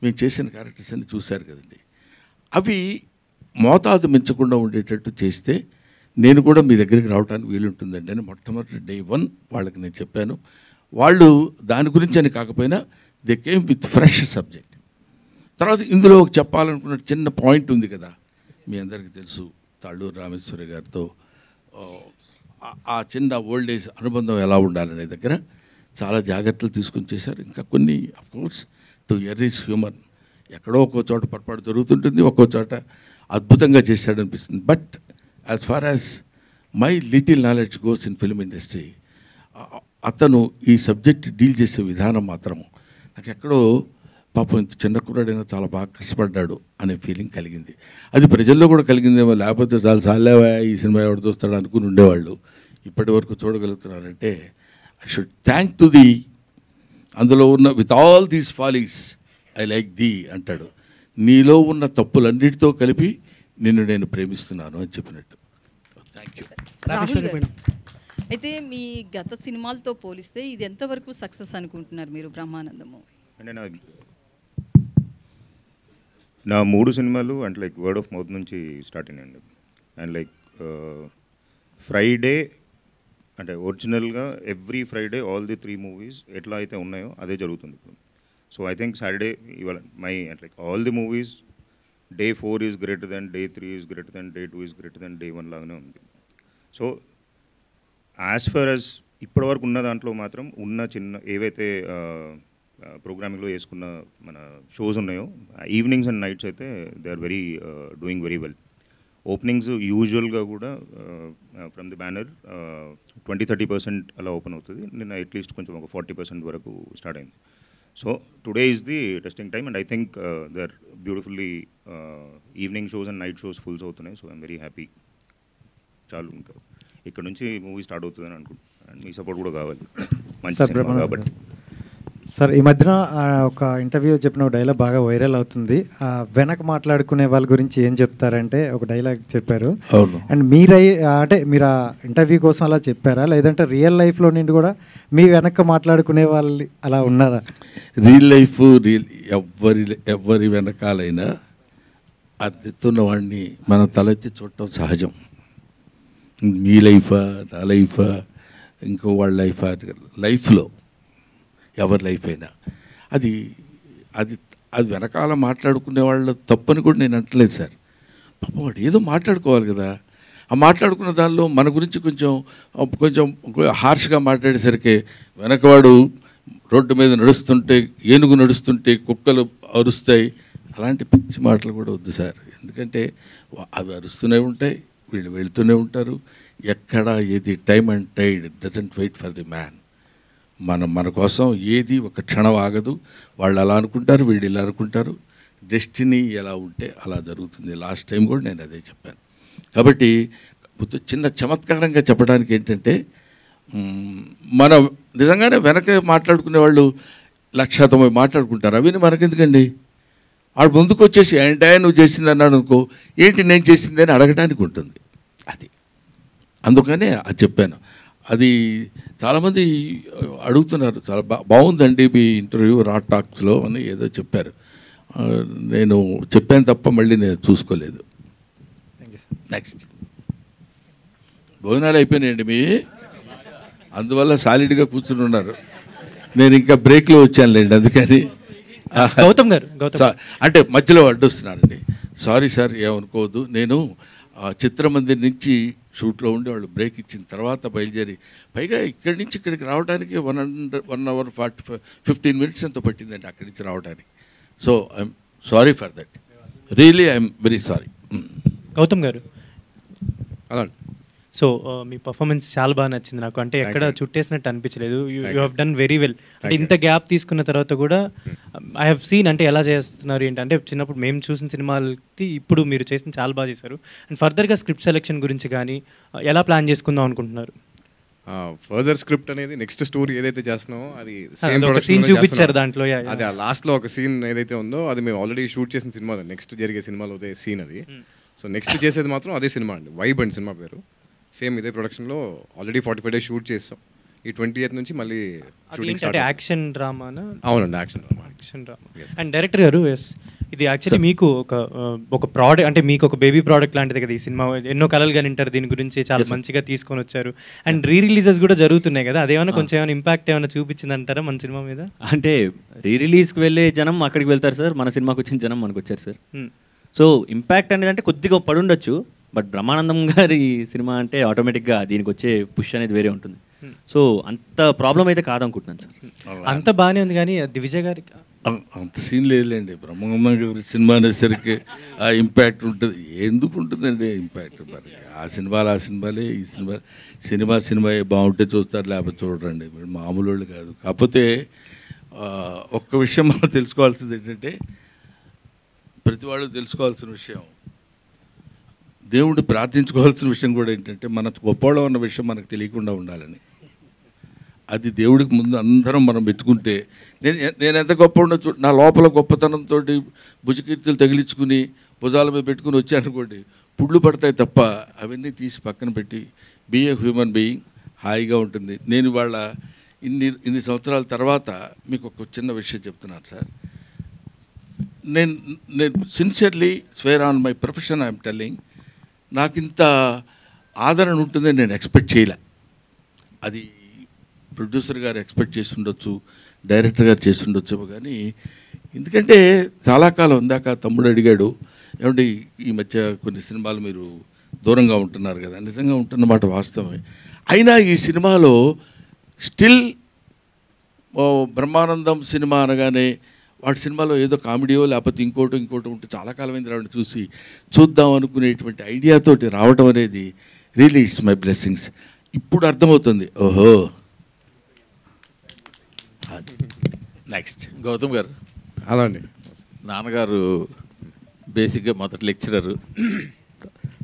మేము చేసిన క్యారెక్టర్స్ అన్ని చూశారు కదండి. అవి మోతాదు మించకుండా ఉండేటట్టు చేస్తే నేను కూడా మీ దగ్గరికి రావడానికి వీలుంటుందండి అని మొట్టమొదటి డే 1 వాళ్ళకి నేను చెప్పాను. వాళ్ళు దాని గురించి అని కాకపోయినా they came with fresh subject. తర్వాత ఇందులో చెప్పాలనుకున్న చిన్న పాయింట్ ఉంది కదా, మీ అందరికీ తెలుసు తాళ్ళూరు రామేశ్వరి గారితో ఆ చిన్న ఓల్డ్ ఏజ్ అనుబంధం ఎలా ఉండాలనే దగ్గర చాలా జాగ్రత్తలు తీసుకుని చేశారు. ఇంకా కొన్ని of course to err is human, ఎక్కడో ఒక్కో చోట పొరపాటు జరుగుతుంటుంది, ఒక్కో చోట అద్భుతంగా చేశాడనిపిస్తుంది. But as far as my little knowledge goes in film industry, అతను ఈ సబ్జెక్ట్ డీల్ చేసే విధానం మాత్రము నాకు ఎక్కడో పాపం ఇంత చిన్న కుర్రాడైనా చాలా బాగా కష్టపడ్డాడు అనే ఫీలింగ్ కలిగింది. అది ప్రజల్లో కూడా కలిగిందేమో, లేకపోతే చాలా సాలేవా ఈ సినిమా ఎవరు చూస్తాడు అనుకుని ఉండేవాళ్ళు. ఇప్పటి వరకు చూడగలుగుతున్నారంటే I should thank to the, అందులో ఉన్న with all these follies I like the అంటాడు, నీలో ఉన్న తప్పులన్నిటితో కలిపి నిన్ను నేను ప్రేమిస్తున్నాను అని చెప్పినట్టు. Thank you. రాహుల్ గారు, అయితే మీ గత సినిమాలతో పోలిస్తే ఇది ఎంతవరకు సక్సెస్ అనుకుంటున్నారు మీరు బ్రహ్మానందము? అంటే నా 3 సినిమాలు అంటే లైక్ వర్డ్ ఆఫ్ మౌత్ నుంచి స్టార్ట్ అయినాయండి. అండ్ లైక్ ఫ్రైడే అంటే ఒరిజినల్గా every Friday all the 3 movies ఎట్లా అయితే ఉన్నాయో అదే జరుగుతుంది ఇప్పుడు. సో ఐ థింక్ సాటర్డే ఇవాళ మై అంటే like all the movies day 4 is greater than, day 3 is greater than, day 2 is greater than day 1 లాగానే ఉంది. సో యాజ్ ఫర్ యాజ్ ఇప్పటివరకు ఉన్న దాంట్లో మాత్రం ఉన్న చిన్న ఏవైతే ప్రోగ్రామింగ్లో వేసుకున్న మన షోస్ ఉన్నాయో ఈవినింగ్స్ అండ్ నైట్స్ అయితే they are very doing very well. Openings యూజువల్గా కూడా ఫ్రమ్ ది బ్యానర్ 20-30% అలా ఓపెన్ అవుతుంది. నిన్న అట్లీస్ట్ కొంచెం ఒక 40% వరకు స్టార్ట్ అయింది. So today is the testing time and I think they are beautifully evening shows and night shows fulls అవుతున్నాయి. So I'm very happy. చాలు, ఇంకా ఇక్కడ నుంచి మూవీ స్టార్ట్ అవుతుందని అనుకుంటున్నాను. అండ్ మీ సపోర్ట్ కూడా కావాలి, మంచి సినిమా కాబట్టి. సార్, ఈ మధ్యన ఒక ఇంటర్వ్యూలో చెప్పిన ఒక డైలాగ్ బాగా వైరల్ అవుతుంది. వెనక మాట్లాడుకునే వాళ్ళ గురించి ఏం చెప్తారంటే ఒక డైలాగ్ చెప్పారు. అండ్ అంటే మీరు ఆ ఇంటర్వ్యూ కోసం అలా చెప్పారా, లేదంటే రియల్ లైఫ్లో నుండి కూడా మీ వెనక మాట్లాడుకునే వాళ్ళు అలా ఉన్నారా? రియల్ లైఫ్ ఎవరి వెనకాలైనా అద్దెతున్న వాడిని మనం తలెత్తి చూడటం సహజం. మీ లైఫా, నా లైఫా, ఇంకో వాళ్ళ లైఫా, లైఫ్లో ఎవరి లైఫ్ అయినా అది అది అది వెనకాల మాట్లాడుకునే వాళ్ళు తప్పని కూడా నేను అంటలేదు సార్. పాపం వాడు ఏదో మాట్లాడుకోవాలి కదా, ఆ మాట్లాడుకున్న దానిలో మన గురించి కొంచెం హార్ష్గా మాట్లాడేసరికి వెనకవాడు రోడ్డు మీద నడుస్తుంటే, ఏనుగు నడుస్తుంటే కుక్కలు అరుస్తాయి, అలాంటి పిచ్చి మాటలు కూడా వద్దు సార్. ఎందుకంటే అవి అరుస్తూనే ఉంటాయి, వీళ్ళు వెళుతూనే ఉంటారు. ఎక్కడ ఏది time and tide doesn't wait for the man. మన కోసం ఏది ఒక క్షణం ఆగదు. వాళ్ళు అలా అనుకుంటారు, వీళ్ళు ఇలా అనుకుంటారు. డెస్టినీ ఎలా ఉంటే అలా జరుగుతుంది. లాస్ట్ టైం కూడా నేను అదే చెప్పాను. కాబట్టి చిన్న చమత్కారంగా చెప్పడానికి ఏంటంటే, మన నిజంగానే వెనక మాట్లాడుకునే వాళ్ళు 190 మాట్లాడుకుంటారు. అవన్నీ మనకెందుకండి? వాడు ముందుకు వచ్చేసి ఏంటా నువ్వు చేసింది అన్నాడు అనుకో, ఏంటి నేను చేసింది అని అడగడానికి ఉంటుంది. అది అందుకనే అది చెప్పాను. అది చాలామంది అడుగుతున్నారు, చాలా బాగుందండి మీ ఇంటర్వ్యూ రా టాక్స్లో అని ఏదో చెప్పారు. నేను చెప్పాను తప్ప మళ్ళీ నేను చూసుకోలేదు. నెక్స్ట్ భోజనాలు అయిపోయినాయండి మీ, అందువల్ల సాలిడ్గా కూర్చుని ఉన్నారు. నేను ఇంకా బ్రేక్లో వచ్చానులేండి, అందుకని. గౌతమ్ గారు అంటే మధ్యలో అడ్డొస్తున్నానండి, సారీ సార్, ఏమనుకోవద్దు. నేను చిత్రమందిర్ నుంచి షూట్లో ఉండి వాళ్ళు బ్రేక్ ఇచ్చిన తర్వాత బయలుదేరి, పైగా ఇక్కడి నుంచి ఇక్కడికి రావడానికి 1 hour 15 minutes ఎంతో పట్టిందండి అక్కడి నుంచి రావడానికి. So I'm sorry for that, really I'm very sorry. Gautham garu, so me performance చాలా బాగా నచ్చింది నాకు. అంటే ఎక్కడ చుట్టేసినట్టు అనిపించలేదు. You have done very well. అంటే ఇంత గ్యాప్ తీసుకున్న తర్వాత కూడా ఐ హ్యావ్ సీన్ అంటే ఎలా చేస్తున్నారు ఏంటంటే, చిన్నప్పుడు మేము చూసిన సినిమాలకి ఇప్పుడు మీరు చేసిన చాలా బాగా చేశారు. అండ్ ఫర్దర్గా స్క్రిప్ట్ సెలెక్షన్ గురించి కానీ ఎలా ప్లాన్ చేసుకుందాం అనుకుంటున్నారు? ఫర్దర్ స్క్రిప్ట్ అనేది నెక్స్ట్ స్టోరీ ఏదైతే చేస్తున్నామో అది సీన్ చూపించారు దాంట్లో. అది ఆ లాస్ట్లో ఒక సీన్ ఏదైతే ఉందో అది మేము ఆల్రెడీ షూట్ చేసిన సినిమా, నెక్స్ట్ జరిగే సినిమాలో అదే సీన్ అది. సో నెక్స్ట్ చేసేది మాత్రం అదే సినిమా అండి, వైబ్ అండ్ సినిమా పేరు. సేమ్ ఇదే ప్రొడక్షన్లో ఆల్రెడీ 45 days షూట్ చేస్తాం. ఈ 28th నుంచి మళ్ళీ షూటింగ్ స్టార్ట్. యాక్షన్ డ్రామానా? అవునండి, యాక్షన్ డ్రామా. అండ్ డైరెక్టర్ గారు, ఇది యాక్చువల్లీ మీకు ఒక ప్రోడక్ట్, అంటే మీకు ఒక బేబీ ప్రోడక్ట్ లాంటిది కదా ఈ సినిమా. ఎన్నో కలలు కనింటారు దీని గురించి, చాలా మంచిగా తీసుకొని వచ్చారు. అండ్ రిలీజెస్ కూడా జరుగుతున్నాయి కదా, అదేమైనా కొంచెం ఏమైనా ఇంపాక్ట్ ఏమైనా చూపించింది అంటారా మన సినిమా మీద? అంటే రిలీజ్కి వెళ్ళే జనం అక్కడికి వెళ్తారు సార్, మన సినిమాకి వచ్చిన జనం మనకు వచ్చారు సార్. సో ఇంపాక్ట్ అనేది అంటే కొద్దిగా పడుండొచ్చు, బట్ బ్రహ్మానందం గారి సినిమా అంటే ఆటోమేటిక్గా దీనికి వచ్చే పుష్ అనేది వేరే ఉంటుంది. సో అంత ప్రాబ్లం అయితే కాదనుకుంటున్నాను సార్. అంత బాగానే ఉంది, కానీ దివిజయ్ గారికి అంత సీన్ లేదులేండి. బ్రహ్మానందం గారి సినిమా అనేసరికి ఆ ఇంపాక్ట్ ఉంటుంది. ఎందుకు ఉంటుందండి ఇంపాక్ట్? మరి ఆ సినిమాలే, ఈ సినిమా బాగుంటే చూస్తారు, లేకపోతే చూడరండి. మామూలు వాళ్ళు కాదు. కాకపోతే ఒక్క విషయం మనం తెలుసుకోవాల్సింది ఏంటంటే, ప్రతి వాళ్ళు తెలుసుకోవాల్సిన విషయం, దేవుడు ప్రార్థించుకోవాల్సిన విషయం కూడా ఏంటంటే, మన గొప్పవాళ్ళం అన్న విషయం మనకు తెలియకుండా ఉండాలని. అది దేవుడికి ముందు అందరం మనం పెట్టుకుంటే, నేను ఎంత గొప్ప ఉండొచ్చు, నా లోపల గొప్పతనంతో భుజకీర్తులు తగిలించుకుని భుజాల మీద పెట్టుకుని వచ్చానుకోండి, పుళ్ళు పడతాయి తప్ప అవన్నీ తీసి పక్కన పెట్టి బీ ఏ హ్యూమన్ బీయింగ్, హాయిగా ఉంటుంది. నేను వాళ్ళ ఇన్ని సంవత్సరాల తర్వాత మీకు ఒక చిన్న విషయం చెప్తున్నాను సార్. నేను sincerely square on my profession I'm telling, నాకు ఇంత ఆదరణ ఉంటుందని నేను ఎక్స్పెక్ట్ చేయలే. అది ప్రొడ్యూసర్ గారు ఎక్స్పెక్ట్ చేసి ఉండొచ్చు, డైరెక్టర్ గారు చేసి ఉండొచ్చు, కానీ ఎందుకంటే చాలా కాలం ఇందాక తమ్ముడు అడిగాడు, ఏమంటే ఈ మధ్య కొన్ని సినిమాలు మీరు దూరంగా ఉంటున్నారు కదా. నిజంగా ఉంటున్నమాట వాస్తవమే. అయినా ఈ సినిమాలో స్టిల్ బ్రహ్మానందం సినిమా అనగానే వాడి సినిమాలో ఏదో కామెడీయో లేకపోతే ఇంకోటి ఉంటే చాలా కాలమైంది రావడం చూసి చూద్దాం అనుకునేటువంటి ఐడియాతోటి రావడం అనేది రియలీ ఇట్స్ మై బ్లెస్సింగ్స్. ఇప్పుడు అర్థమవుతుంది. ఓహో. నెక్స్ట్ గౌతమ్ గారు. అలా అండి. నాన్నగారు బేసిక్గా మొదటి లెక్చరరు,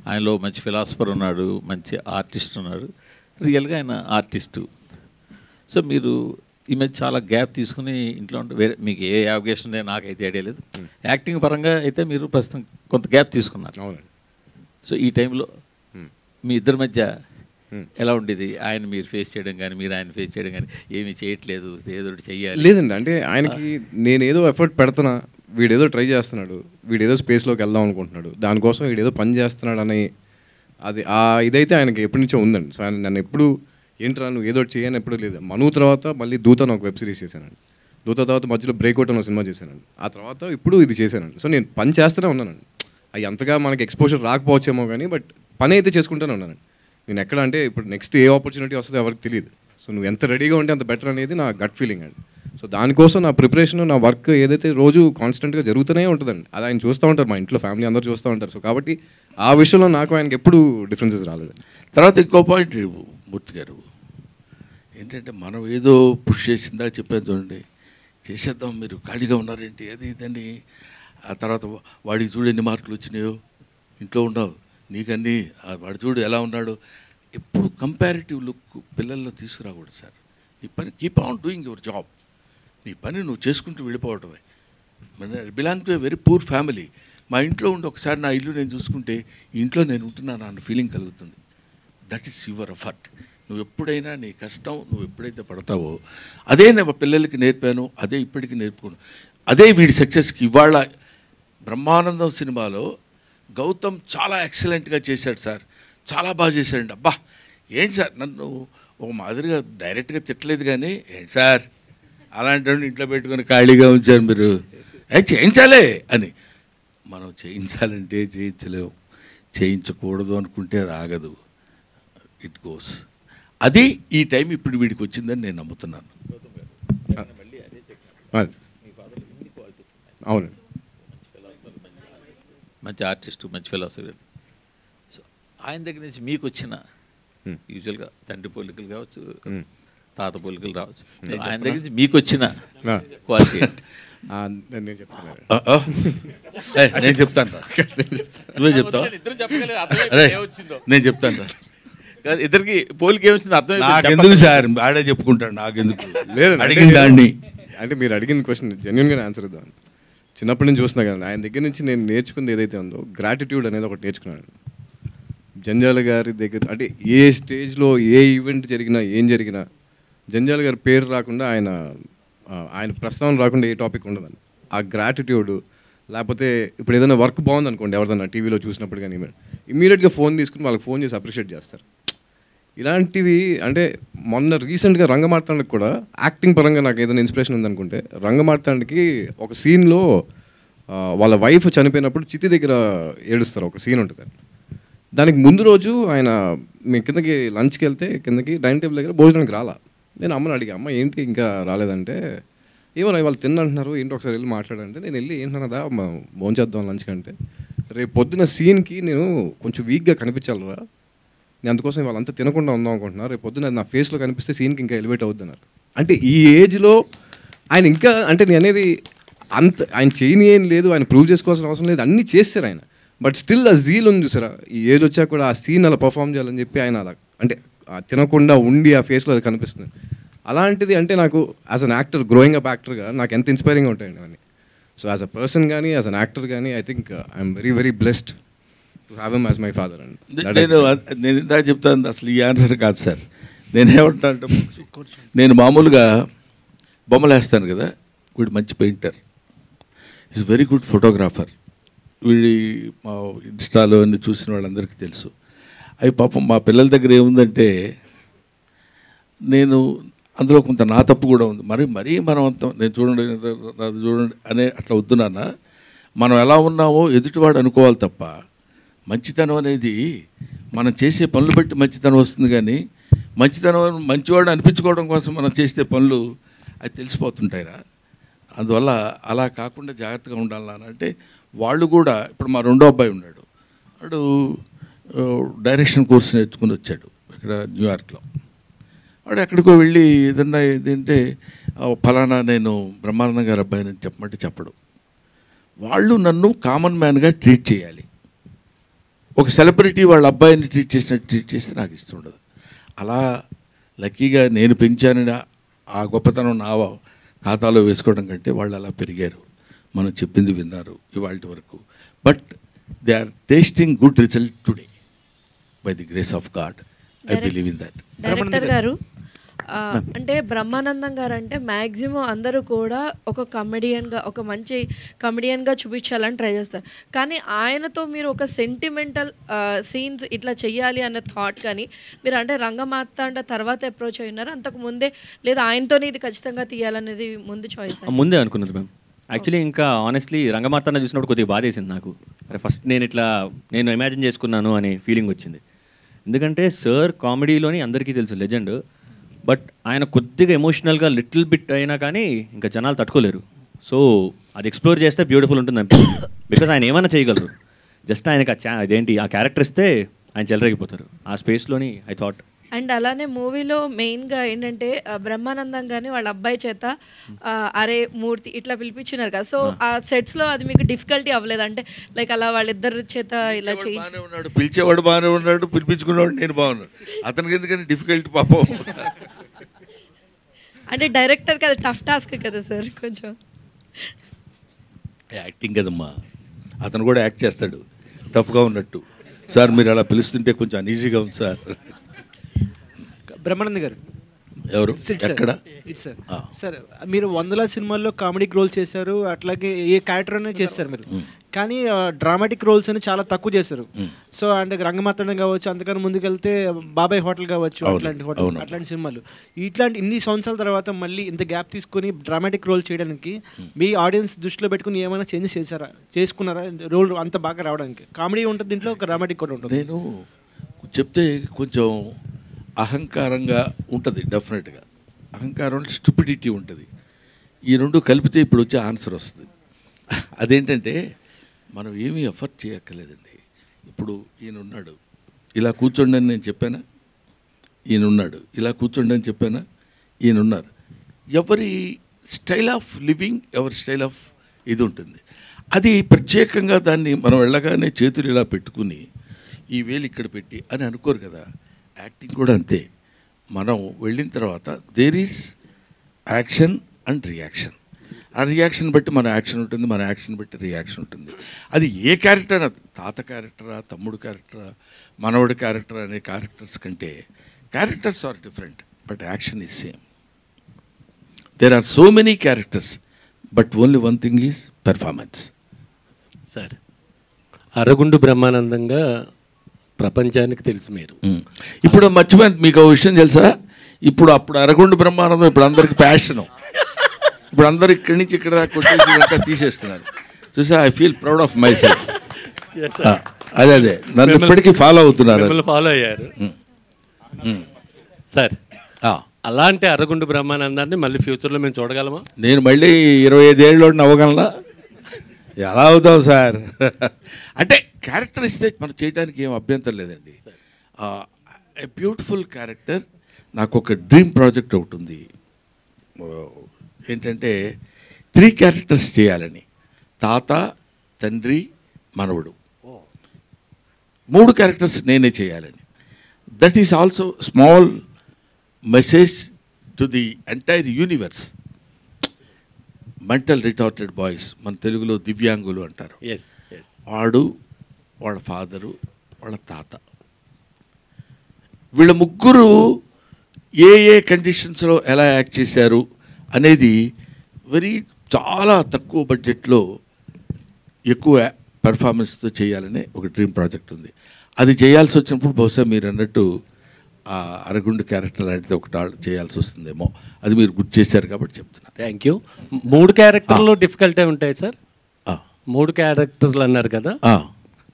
ఆయనలో మంచి ఫిలాసఫర్ ఉన్నాడు, మంచి ఆర్టిస్ట్ ఉన్నాడు, రియల్గా ఆయన ఆర్టిస్టు. సో మీరు ఈ మధ్య చాలా గ్యాప్ తీసుకుని ఇంట్లో ఉంటే, వేరే మీకు ఏ అవకాశం ఉందో నాకైతే ఐడియా లేదు. యాక్టింగ్ పరంగా అయితే మీరు ప్రస్తుతం కొంత గ్యాప్ తీసుకున్నారు. అవునండి. సో ఈ టైంలో మీ ఇద్దరి మధ్య ఎలా ఉండేది? ఆయన మీరు ఫేస్ చేయడం కానీ, మీరు ఆయన ఫేస్ చేయడం కానీ, ఏమీ చేయట్లేదు, ఏదో ఒకటి చెయ్యాలి. లేదండి, అంటే ఆయనకి నేను ఏదో ఎఫర్ట్ పెడుతున్నా, వీడేదో ట్రై చేస్తున్నాడు, వీడేదో స్పేస్లోకి వెళ్దాం అనుకుంటున్నాడు, దానికోసం వీడేదో పని చేస్తున్నాడు అని అది ఇదైతే ఆయనకి ఎప్పటి నుంచో ఉందండి. సో ఆయన నన్ను ఎప్పుడు ఏంట్రా నువ్వు ఏదో చేయని ఎప్పుడూ లేదు. మను తర్వాత మళ్ళీ దూత అని ఒక వెబ్ సిరీస్ చేశానండి. దూత తర్వాత మధ్యలో బ్రేక్అవుట్ అని ఒక సినిమా చేశానండి. ఆ తర్వాత ఇప్పుడు ఇది చేశానండి. సో నేను పని చేస్తూనే ఉన్నానండి. అవి అంతగా మనకి ఎక్స్పోజర్ రాకపోవచ్చేమో కానీ, బట్ పని అయితే చేసుకుంటూనే ఉన్నానండి. నేను ఎక్కడ అంటే ఇప్పుడు నెక్స్ట్ ఏ ఆపర్చునిటీ వస్తుందో ఎవరికి తెలియదు. సో నువ్వు ఎంత రెడీగా ఉంటే అంత బెటర్ అనేది నా గట్ ఫీలింగ్ అండి. సో దానికోసం నా ప్రిపరేషన్, నా వర్క్ ఏదైతే రోజు కాన్స్టెంట్గా జరుగుతూనే ఉంటుందండి. అది ఆయన చూస్తూ ఉంటారు, మా ఇంట్లో ఫ్యామిలీ అందరూ చూస్తూ ఉంటారు. సో కాబట్టి ఆ విషయంలో నాకు ఆయనకి ఎప్పుడు డిఫరెన్సెస్ రాలేదండి. తర్వాత ఇంకో పాయింట్ మూర్తి గారు ఏంటంటే, మనం ఏదో పుష్ చేసిందా చెప్పాను చూడండి, చేసేద్దాం మీరు ఖాళీగా ఉన్నారేంటి అది ఇదని. ఆ తర్వాత వాడికి చూడు ఎన్ని మార్కులు వచ్చినాయో, ఇంట్లో ఉండవు నీకన్నీ, వాడు చూడు ఎలా ఉన్నాడు. ఎప్పుడు కంపారిటివ్ లుక్ పిల్లల్లో తీసుకురాకూడదు సార్. నీ పని keep on doing your job, నీ పని నువ్వు చేసుకుంటూ వెళ్ళిపోవటమే. Belong to a very poor family. మా ఇంట్లో ఉండి ఒకసారి నా ఇల్లు నేను చూసుకుంటే ఈ ఇంట్లో నేను ఉంటున్నాను అన్న ఫీలింగ్ కలుగుతుంది. That is your effort. నువ్వు ఎప్పుడైనా నీ కష్టం నువ్వు ఎప్పుడైతే పడతావో, అదే నేను పిల్లలకి నేర్పాను, అదే ఇప్పటికీ నేర్పుకున్నాను. అదే వీడి సక్సెస్కి. ఇవాళ బ్రహ్మానందం సినిమాలో గౌతమ్ చాలా ఎక్సలెంట్గా చేశాడు సార్, చాలా బాగా చేశాడండి. అబ్బా ఏంటి సార్, నన్ను ఒక మాదిరిగా డైరెక్ట్గా తిట్టలేదు కానీ, ఏంటి సార్ అలాంటి ఇంట్లో పెట్టుకొని ఖాళీగా ఉంచారు మీరు, చేయించాలే అని. మనం చేయించాలంటే చేయించలేము, చేయించకూడదు అనుకుంటే అది ఆగదు, ఇట్ గోస్. అది ఈ టైం ఇప్పుడు వీడికి వచ్చిందని నేను నమ్ముతున్నాను. అవును, మంచి ఆర్టిస్టు, మంచి ఫిలాసఫీ. సో ఆయన దగ్గర నుంచి మీకు వచ్చిన యూజువల్గా తండ్రి పోలికలు కావచ్చు, తాత పోలికలు రావచ్చు, ఆయన దగ్గర నుంచి మీకు వచ్చిన క్వాలిటీ నేను చెప్తాను. నేను చెప్తాను రా, నువ్వే చెప్తావు. నేను చెప్తాను రా, ఇద్దరికి పోలిక ఏమొచ్చింది అర్థం నాకెందుకు సార్, ఆడే చెప్పుకుంటాడు, నాకెందుకు. లేదు అడిగిన దాన్ని అంటే మీరు అడిగిన క్వశ్చన్ జెన్యున్గా ఆన్సర్ ఇద్దాం. చిన్నప్పటి నుంచి చూస్తున్నా కదా, ఆయన దగ్గర నుంచి నేను నేర్చుకుంది ఏదైతే ఉందో గ్రాటిట్యూడ్ అనేది ఒకటి నేర్చుకున్నాను. జంజాల గారి దగ్గర అంటే ఏ స్టేజ్లో ఏ ఈవెంట్ జరిగినా ఏం జరిగినా జంజాల గారి పేరు రాకుండా, ఆయన ప్రస్తావన రాకుండా ఏ టాపిక్ ఉండదండి. ఆ గ్రాటిట్యూడ్ లేకపోతే ఇప్పుడు ఏదైనా వర్క్ బాగుంది అనుకోండి, ఎవరిదైనా టీవీలో చూసినప్పుడు కానీ ఇమీడియట్గా ఫోన్ తీసుకుని వాళ్ళకి ఫోన్ చేసి అప్రిషియేట్ చేస్తారు. ఇలాంటివి అంటే మొన్న రీసెంట్గా రంగమార్తాండకి కూడా యాక్టింగ్ పరంగా నాకు ఏదైనా ఇన్స్పిరేషన్ ఉందనుకుంటే, రంగమార్తాండకి ఒక సీన్లో వాళ్ళ వైఫ్ చనిపోయినప్పుడు చితి దగ్గర ఏడుస్తారు, ఒక సీన్ ఉంటుంది. దానికి ముందు రోజు ఆయన మీ కిందకి లంచ్కి వెళ్తే కిందకి డైనింగ్ టేబుల్ దగ్గర భోజనానికి రాలా. నేను అమ్మని అడిగా, అమ్మ ఏంటి ఇంకా రాలేదంటే, ఏమో వాళ్ళు తిన్నంటున్నారు, ఏంటి ఒకసారి వెళ్ళి మాట్లాడంటే, నేను వెళ్ళి ఏంటన్నదా భోంచేద్దాం లంచ్కి అంటే, రేపు పొద్దున్న సీన్కి నేను కొంచెం వీక్గా కనిపించాలరా, నేను అందుకోసం వాళ్ళంతా తినకుండా ఉందాం అనుకుంటున్నారు, రేపు పొద్దున్న నా ఫేస్లో కనిపిస్తే సీన్కి ఇంకా ఎలివేట్ అవుద్ది అన్నారు. అంటే ఈ ఏజ్లో ఆయన ఇంకా అంటే నేను అనేది అంత ఆయన చేయని ఏం లేదు, ఆయన ప్రూవ్ చేసుకోవాల్సిన అవసరం లేదు, అన్నీ చేస్తారు ఆయన. బట్ స్టిల్ ఆ జీల్ ఉంది చూసారా, ఈ ఏజ్ వచ్చాక కూడా ఆ సీన్ అలా పర్ఫామ్ చేయాలని చెప్పి ఆయన అలా అంటే తినకుండా ఉండి ఆ ఫేస్లో అది కనిపిస్తుంది. అలాంటిది అంటే నాకు as an actor, growing up యాక్టర్గా నాకు ఎంత ఇన్స్పైరింగ్గా ఉంటాయండి అవన్నీ. సో యాజ్ అ పర్సన్ కానీ యాజ్ అన్ యాక్టర్ కానీ I think I'm very very blessed to have him as my father అండి. నేను ఇందాక చెప్తాను, అసలు ఈ ఆన్సర్ కాదు సార్. నేనేమంటా అంటే, నేను మామూలుగా బొమ్మలు వేస్తాను కదా, వీడు మంచి painter, is very good photographer. వీడి మా ఇన్స్టాలో అన్ని చూసిన వాళ్ళందరికీ తెలుసు. అవి పాపం మా పిల్లల దగ్గర ఏముందంటే, నేను అందులో కొంత నా తప్పు కూడా ఉంది. మరీ మనం అంతా నేను చూడండి నాది చూడండి అనే అట్లా వద్దు నాన్న, మనం ఎలా ఉన్నామో ఎదుటివాడు అనుకోవాలి తప్ప, మంచితనం అనేది మనం చేసే పనులు బట్టి మంచితనం వస్తుంది. కానీ మంచితనం మంచివాడు అనిపించుకోవడం కోసం మనం చేసే పనులు అది తెలిసిపోతుంటాయిరా. అందువల్ల అలా కాకుండా జాగ్రత్తగా ఉండాలి నాన్న అంటే, వాళ్ళు కూడా ఇప్పుడు మా రెండో అబ్బాయి ఉన్నాడు, వాడు డైరెక్షన్ కోర్స్ నేర్చుకుని వచ్చాడు ఇక్కడ న్యూయార్క్లో. వాడు ఎక్కడికో వెళ్ళి ఏదన్నా ఏదంటే ఫలానా నేను బ్రహ్మానందం గారి అబ్బాయిని చెప్పమంటే చెప్పడు. వాళ్ళు నన్ను కామన్ మ్యాన్గా ట్రీట్ చేయాలి. ఒక సెలబ్రిటీ వాళ్ళ అబ్బాయిని ట్రీట్ చేస్తే నాకు ఇష్టం ఉండదు. అలా లక్కీగా నేను పెంచానని ఆ గొప్పతనం నా ఖాతాలో వేసుకోవడం కంటే వాళ్ళు అలా పెరిగారు, మనం చెప్పింది విన్నారు ఇవాళ వరకు. But they are tasting good result today by the grace of God. I believe in that. Director గారు అంటే బ్రహ్మానందం గారు అంటే మ్యాక్సిమం అందరూ కూడా ఒక కమెడియన్గా, ఒక మంచి కమెడియన్గా చూపించాలని ట్రై చేస్తారు. కానీ ఆయనతో మీరు ఒక సెంటిమెంటల్ సీన్స్ ఇట్లా చెయ్యాలి అనే థాట్ కానీ మీరు అంటే రంగమార్తాండ తర్వాత అప్రోచ్ అయినారు, అంతకు ముందే లేదా ఆయనతోనే ఇది ఖచ్చితంగా తీయాలనేది ముందు చాయిస్? ముందే అనుకున్నది మ్యామ్. యాక్చువల్లీ ఇంకా ఆనెస్ట్లీ రంగమార్తాండ చూసినప్పుడు కొద్దిగా బాధేసింది నాకు. అరే ఫస్ట్ నేను ఇమాజిన్ చేసుకున్నాను అనే ఫీలింగ్ వచ్చింది. ఎందుకంటే సార్ కామెడీలోని అందరికీ తెలుసు లెజెండ్, బట్ ఆయన కొద్దిగా ఎమోషనల్గా లిటిల్ బిట్ అయినా కానీ ఇంకా జనాలు తట్టుకోలేరు. సో అది ఎక్స్ప్లోర్ చేస్తే బ్యూటిఫుల్ ఉంటుంది అనిపించింది. బికాజ్ ఆయన ఏమైనా చేయగలరు, జస్ట్ ఆయనకి అదేంటి ఆ క్యారెక్టర్ ఇస్తే ఆయన చెలరేగిపోతారు ఆ స్పేస్లోని. ఐ థాట్ అండ్ అలానే మూవీలో మెయిన్గా ఏంటంటే బ్రహ్మానందం కానీ వాళ్ళ అబ్బాయి చేత అరే మూర్తి ఇట్లా పిలిపించినారు కదా, సో ఆ సెట్స్లో అది మీకు డిఫికల్టీ అవ్వలేదు? అంటే లైక్ అలా వాళ్ళిద్దరి చేత ఇలా ఉన్నాడు, పిలిచేవాడు బాగానే ఉన్నాడు, పిలిపించుకునేవాడు నేను బాగున్నాడు, అతనికి ఎందుకని డిఫికల్టీ పాపం? అంటే డైరెక్టర్కి అది టఫ్ టాస్క్ కదా సార్ కొంచెం. యాక్టింగ్ కదమ్మా, అతను కూడా యాక్ట్ చేస్తాడు టఫ్గా ఉన్నట్టు. సార్ మీరు అలా పిలుస్తుంటే కొంచెం అన్ఈజీగా ఉంది సార్. బ్రహ్మానంద్ గారు ఎవరు ఎక్కడ? సార్ సార్ మీరు వందల సినిమాల్లో కామెడీ రోల్స్ చేశారు, అట్లాగే ఏ క్యారెక్టర్ అనేది చేస్తారు మీరు, కానీ డ్రామాటిక్ రోల్స్ అని చాలా తక్కువ చేశారు. సో అంటే రంగమార్తాండ కావచ్చు, అంతకన్నా ముందుకెళ్తే బాబాయ్ హోటల్ కావచ్చు, అట్లాంటి సినిమాలు. ఇట్లాంటి ఇన్ని సంవత్సరాల తర్వాత మళ్ళీ ఇంత గ్యాప్ తీసుకొని డ్రామాటిక్ రోల్ చేయడానికి మీ ఆడియన్స్ దృష్టిలో పెట్టుకుని ఏమైనా చేంజెస్ చేసుకున్నారా రోల్ అంత బాగా రావడానికి? కామెడీ ఉంటుంది దీంట్లో, డ్రామాటిక్ కూడా ఉంటుంది. నేను చెప్తే కొంచెం అహంకారంగా ఉంటుంది, డెఫినెట్గా అహంకారం అంటే స్టూపిడిటీ ఉంటుంది. ఈ రెండు కలిపితే ఇప్పుడు వచ్చే ఆన్సర్ వస్తుంది. అదేంటంటే మనం ఏమీ ఎఫర్ట్ చేయక్కర్లేదండి. ఇప్పుడు ఈయన ఉన్నాడు, ఇలా కూర్చోండి అని నేను చెప్పానా? ఈయన ఉన్నాడు, ఇలా కూర్చోండి అని చెప్పానా? ఈయన ఉన్నారు. ఎవరి స్టైల్ ఆఫ్ లివింగ్, ఎవరి స్టైల్ ఆఫ్ ఇది ఉంటుంది. అది ప్రత్యేకంగా దాన్ని మనం వెళ్ళగానే చేతులు ఇలా పెట్టుకుని ఈ వేలు ఇక్కడ పెట్టి అని అనుకోరు కదా. యాక్టింగ్ కూడా అంతే. మనం వెళ్ళిన తర్వాత there is action and reaction. ఆ రియాక్షన్ బట్టి మన యాక్షన్ ఉంటుంది, మన యాక్షన్ బట్టి రియాక్షన్ ఉంటుంది. అది ఏ క్యారెక్టర్, తాత క్యారెక్టరా, తమ్ముడు క్యారెక్టరా, మనవడి క్యారెక్టర్ అనే క్యారెక్టర్స్ కంటే characters are different, but action is same. There are so many characters, but only one thing is performance. Sir అరగుండు బ్రహ్మానందంగా ప్రపంచానికి తెలుసు మీరు. ఇప్పుడు మర్చిపోయింది, మీకు ఒక విషయం తెలుసా? అప్పుడు అరగుండు బ్రహ్మానందం ఇప్పుడు అందరికి ప్యాషను. ఇప్పుడు అందరు ఇక్కడి నుంచి ఇక్కడ దాకా కొట్టేసి తీసేస్తున్నారు. చూసా, I feel proud of my self. అదే నన్ను ఇప్పటికీ ఫాలో అవుతున్నారు. ఫాలో అయ్యారు సార్. అలాంటి అరగుండు బ్రహ్మానందాన్ని మళ్ళీ ఫ్యూచర్లో మేము చూడగలమా? నేను మళ్ళీ 25 ఏళ్ళు అవ్వగలనా? ఎలా అవుతావు సార్? అంటే క్యారెక్టర్ ఇస్తే మనం చేయడానికి ఏం అభ్యంతరం లేదండి. A beautiful character. నాకు ఒక డ్రీమ్ ప్రాజెక్ట్ ఒకటి ఉంది. ఏంటంటే 3 క్యారెక్టర్స్ చేయాలని. తాత, తండ్రి, మనవడు, 3 క్యారెక్టర్స్ నేనే చేయాలని. That is also small message to the entire universe. Mental retarded boys, మన తెలుగులో దివ్యాంగులు అంటారు. వాడు, వాళ్ళ ఫాదరు, వాళ్ళ తాత, వీళ్ళ ముగ్గురు ఏ కండిషన్స్లో ఎలా యాక్ట్ చేశారు అనేది చాలా తక్కువ బడ్జెట్లో ఎక్కువ పెర్ఫార్మెన్స్తో చేయాలనే ఒక డ్రీమ్ ప్రాజెక్ట్ ఉంది. అది చేయాల్సి వచ్చినప్పుడు బహుశా మీరు అన్నట్టు అరగుండు క్యారెక్టర్ లాంటిది ఒకటి చేయాల్సి వస్తుందేమో. అది మీరు గుర్తు చేశారు కాబట్టి చెప్తున్నా. Thank you. 3 క్యారెక్టర్లు డిఫికల్టే ఉంటాయి సార్. 3 క్యారెక్టర్లు అన్నారు కదా,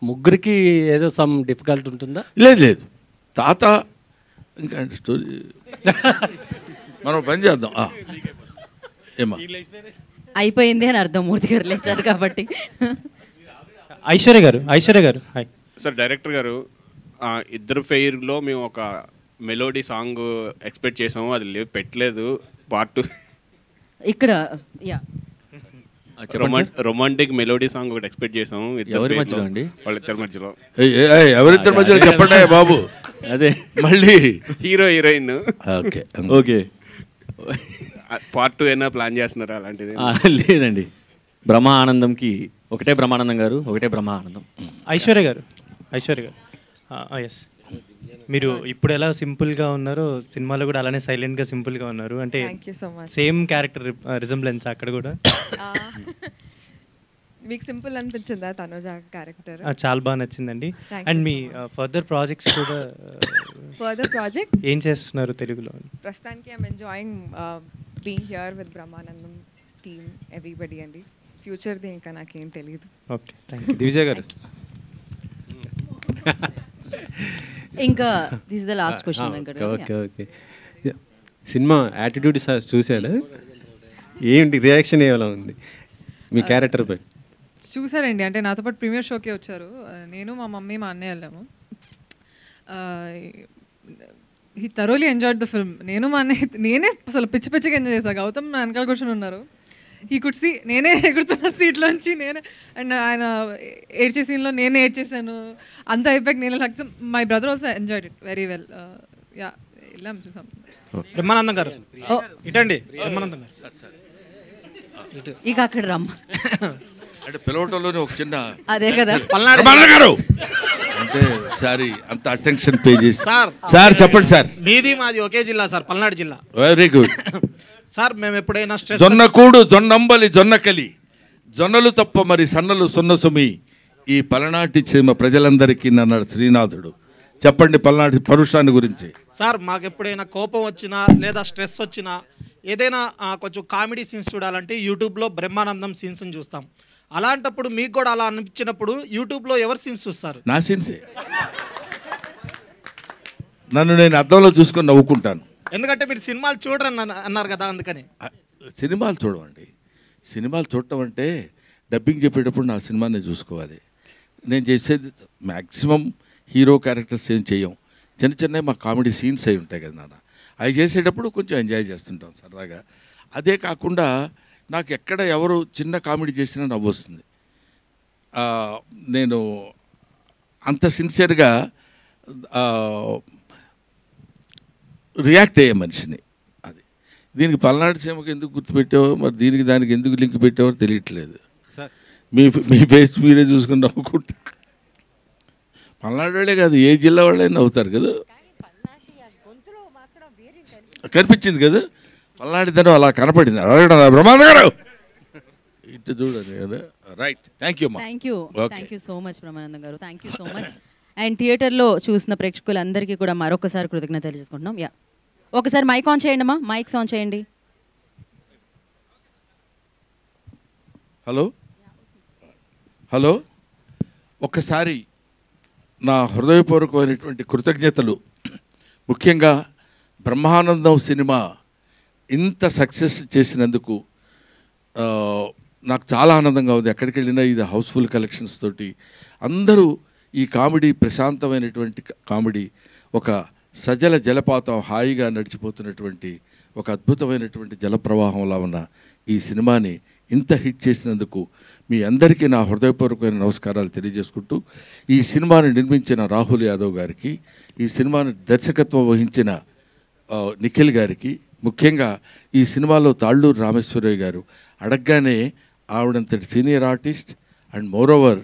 ముగ్గురికి ఏదో సమ్ డిఫికల్ట్ ఉంటుందా? లేదు, తాత ఇంకా స్టోరీ మనం పని చేద్దాం. ఏమా అయిపోయింది అని అర్థం, మూర్తి గారు లేచారు కాబట్టి. ఐశ్వర్య గారు హాయ్ సార్. డైరెక్టర్ గారు, ఇద్దరు ఫెయిర్లో మేము ఒక మెలోడీ సాంగ్ ఎక్స్పెక్ట్ చేసాము, అది పెట్టలేదు. పార్ట్ 2 ఇక్కడ రొమాంటిక్ మెలోడీ సాంగ్ ఒకటి ఎక్స్పెక్ట్ చేసాము. ఎవరి మధ్యలో అండి? వాళ్ళిద్దరి మధ్యలో. ఎవరిద్దరి మధ్యలో చెప్పండి బాబు. అదే మళ్ళీ హీరో హీరోయిన్. ఓకే పార్ట్ 2 అయినా ప్లాన్ చేస్తున్నారా అలాంటిది? లేదండి, బ్రహ్మానందంకి ఒకటే బ్రహ్మానందం గారు, ఒకటే బ్రహ్మానందం. ఐశ్వర్య గారు ఎస్, మీరు ఇప్పుడు ఎలా సింపుల్గా ఉన్నారో సినిమాలో కూడా అలానే సైలెంట్గా సింపుల్గా ఉన్నారు. అంటే సేమ్ క్యారెక్టర్ రిజంబ్లెన్స్ అక్కడ కూడా. మీకు సింపుల్ అనిపించిందా తనుజ క్యారెక్టర్? చాలా బాగా నచ్చిందండి. అండ్ మీ ఫర్దర్ ప్రాజెక్ట్స్ కూడా ఏం చేస్తున్నారు తెలుగులో? ప్రస్తుతానికి I'm enjoying being here with Brahmanandam team, everybody అండి. ఫ్యూచర్ది ఇంకా నాకేం తెలియదు. Okay, thank you. దివిజయ్ గారు ఇంకా this is the last question Venkata. Okay. Cinema attitude చూసాడు, ఏంటి రియాక్షన్ ఏమైనా ఉంది మీ క్యారెక్టర్ పై? చూసారండి, అంటే నాతో పాటు ప్రీమియర్ షోకి వచ్చారు. నేను, మా మమ్మీ, మా అన్నయ్య వెళ్ళాము. He thoroughly enjoyed the film. నేనే అసలు పిచ్చిగా ఎంజాయ్ చేశాను. గౌతమ్ నా వెనకాల కూర్చొని ఉన్నారు. హీ కుడ్ సీ నేనే ఎగురుతున్న సీట్లోంచి, నేనే, అండ్ ఆయన ఏడ్చే సీన్లో నేనే ఏడ్చేసాను. అంత అయిపోయాక నేను లక్ష్యం. My brother also enjoyed it very well. Yeah, వెళ్ళాం, చూసాం. బ్రహ్మానందం గారు ఇటండి. బ్రహ్మానందం గారు ఇక అక్కడ రమ్మ అంటే పిలవటంలోనే ఒక చిన్న అదే కదా పల్నాడు గారు అంటే సారీ అంత అటెన్షన్ పే చేసి. సార్ చెప్పండి సార్. మీది మాది ఒకే జిల్లా సార్, పల్నాడు జిల్లా. Very good sir. మేము ఎప్పుడైనా స్ట్రెస్ జొన్నకూడు, జొన్నంబలి, జొన్నకలి, జొన్నలు తప్ప మరి సన్నలు సున్నసుమి ఈ పలనాటి చీమ ప్రజలందరికీ అన్నాడు శ్రీనాథుడు. చెప్పండి పల్నాటి పరుషాన్ని గురించి. సార్, మాకు ఎప్పుడైనా కోపం వచ్చినా లేదా స్ట్రెస్ వచ్చినా ఏదైనా కొంచెం కామెడీ సీన్స్ చూడాలంటే యూట్యూబ్లో బ్రహ్మానందం సీన్స్ని చూస్తాం. అలాంటప్పుడు మీకు కూడా అలా అనిపించినప్పుడు యూట్యూబ్లో ఎవరి సీన్స్ చూస్తారు? నా సీన్సే. నన్ను నేను అద్దంలో చూసుకొని నవ్వుకుంటాను. ఎందుకంటే మీరు సినిమాలు చూడరని అన్నారు కదా, అందుకని. సినిమాలు చూడమండి. సినిమాలు చూడటం అంటే డబ్బింగ్ చెప్పేటప్పుడు నా సినిమాని చూసుకోవాలి. నేను చేసేది మ్యాక్సిమం హీరో క్యారెక్టర్స్ ఏం చేయం. చిన్న మా కామెడీ సీన్స్ అయి ఉంటాయి కదా నాన్న, అవి చేసేటప్పుడు కొంచెం ఎంజాయ్ చేస్తుంటాం సరదాగా. అదే కాకుండా నాకు ఎక్కడ ఎవరు చిన్న కామెడీ చేసినా నవ్వు వస్తుంది. నేను అంత సిన్సియర్గా రియాక్ట్ అయ్యే మనిషిని. అది దీనికి పల్నాడు సీమకి ఎందుకు గుర్తుపెట్టావో మరి దీనికి దానికి ఎందుకు లింక్ పెట్టావో తెలియట్లేదు. మీ ఫేస్ మీరే చూసుకుని నవ్వుకుంటా. పల్నాడు వాళ్ళే కాదు, ఏ జిల్లా వాళ్ళైనా నవ్వుతారు కదా. కనిపించింది కదా పల్నాడిదనం, అలా కనపడింది. అడగడం బ్రహ్మానంద గారు ఇటు చూడండి కదా. రైట్, థ్యాంక్ యూ అమ్మా. Thank you okay. Thank you so much Brahmanandam గారు, thank you so much. And థియేటర్లో చూసిన ప్రేక్షకులందరికీ కూడా మరొకసారి కృతజ్ఞతలు తెలియజేసుకుంటున్నాం. యా, ఒకసారి మైక్ ఆన్ చేయండి అమ్మా, మైక్స్ ఆన్ చేయండి. హలో హలో, ఒక్కసారి నా హృదయపూర్వకమైనటువంటి కృతజ్ఞతలు. ముఖ్యంగా బ్రహ్మానందం సినిమా ఇంత సక్సెస్ చేసినందుకు నాకు చాలా ఆనందంగా ఉంది. ఎక్కడికి వెళ్ళినా ఇది హౌస్ఫుల్ కలెక్షన్స్ తోటి అందరూ ఈ కామెడీ, ప్రశాంతమైనటువంటి కామెడీ, ఒక సజల జలపాతం హాయిగా నడిచిపోతున్నటువంటి ఒక అద్భుతమైనటువంటి జలప్రవాహంలా ఉన్న ఈ సినిమాని ఇంత హిట్ చేసినందుకు మీ అందరికీ నా హృదయపూర్వకమైన నమస్కారాలు తెలియజేసుకుంటూ, ఈ సినిమాని నిర్మించిన రాహుల్ యాదవ్ గారికి, ఈ సినిమాను దర్శకత్వం వహించిన నిఖిల్ గారికి, ముఖ్యంగా ఈ సినిమాలో తాళ్ళూరు రామేశ్వరయ్య గారు అడగగానే ఆవిడంతటి సీనియర్ ఆర్టిస్ట్ అండ్ మోరోవర్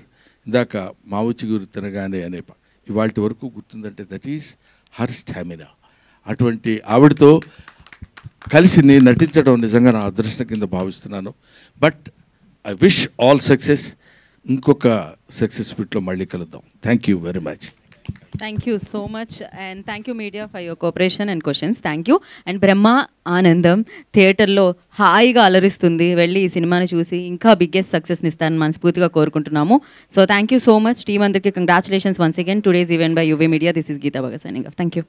ఇందాక మావుచి గురు తినగానే అనే ఇవాళ వరకు గుర్తుందంటే దట్ ఈస్ హర్ స్టామినా. అటువంటి ఆవిడతో కలిసి నేను నటించడం నిజంగా నా అదృష్టం కింద భావిస్తున్నాను. But I wish all success. ఇంకొక సక్సెస్ బిట్లో మళ్ళీ కలుద్దాం. Thank you very much. Thank you so much and thank you media for your cooperation and questions. Thank you. And Brahma Anandam థియేటర్లో హాయిగా అలరిస్తుంది. వెళ్ళి ఈ సినిమాని చూసి ఇంకా బిగ్గెస్ట్ సక్సెస్ని ఇస్తారని మనస్ఫూర్తిగా కోరుకుంటున్నాము. So thank you so much team అందరికీ. Congratulations once again today's event by యువే media. This is Geeta Bhagat signing off. Thank you.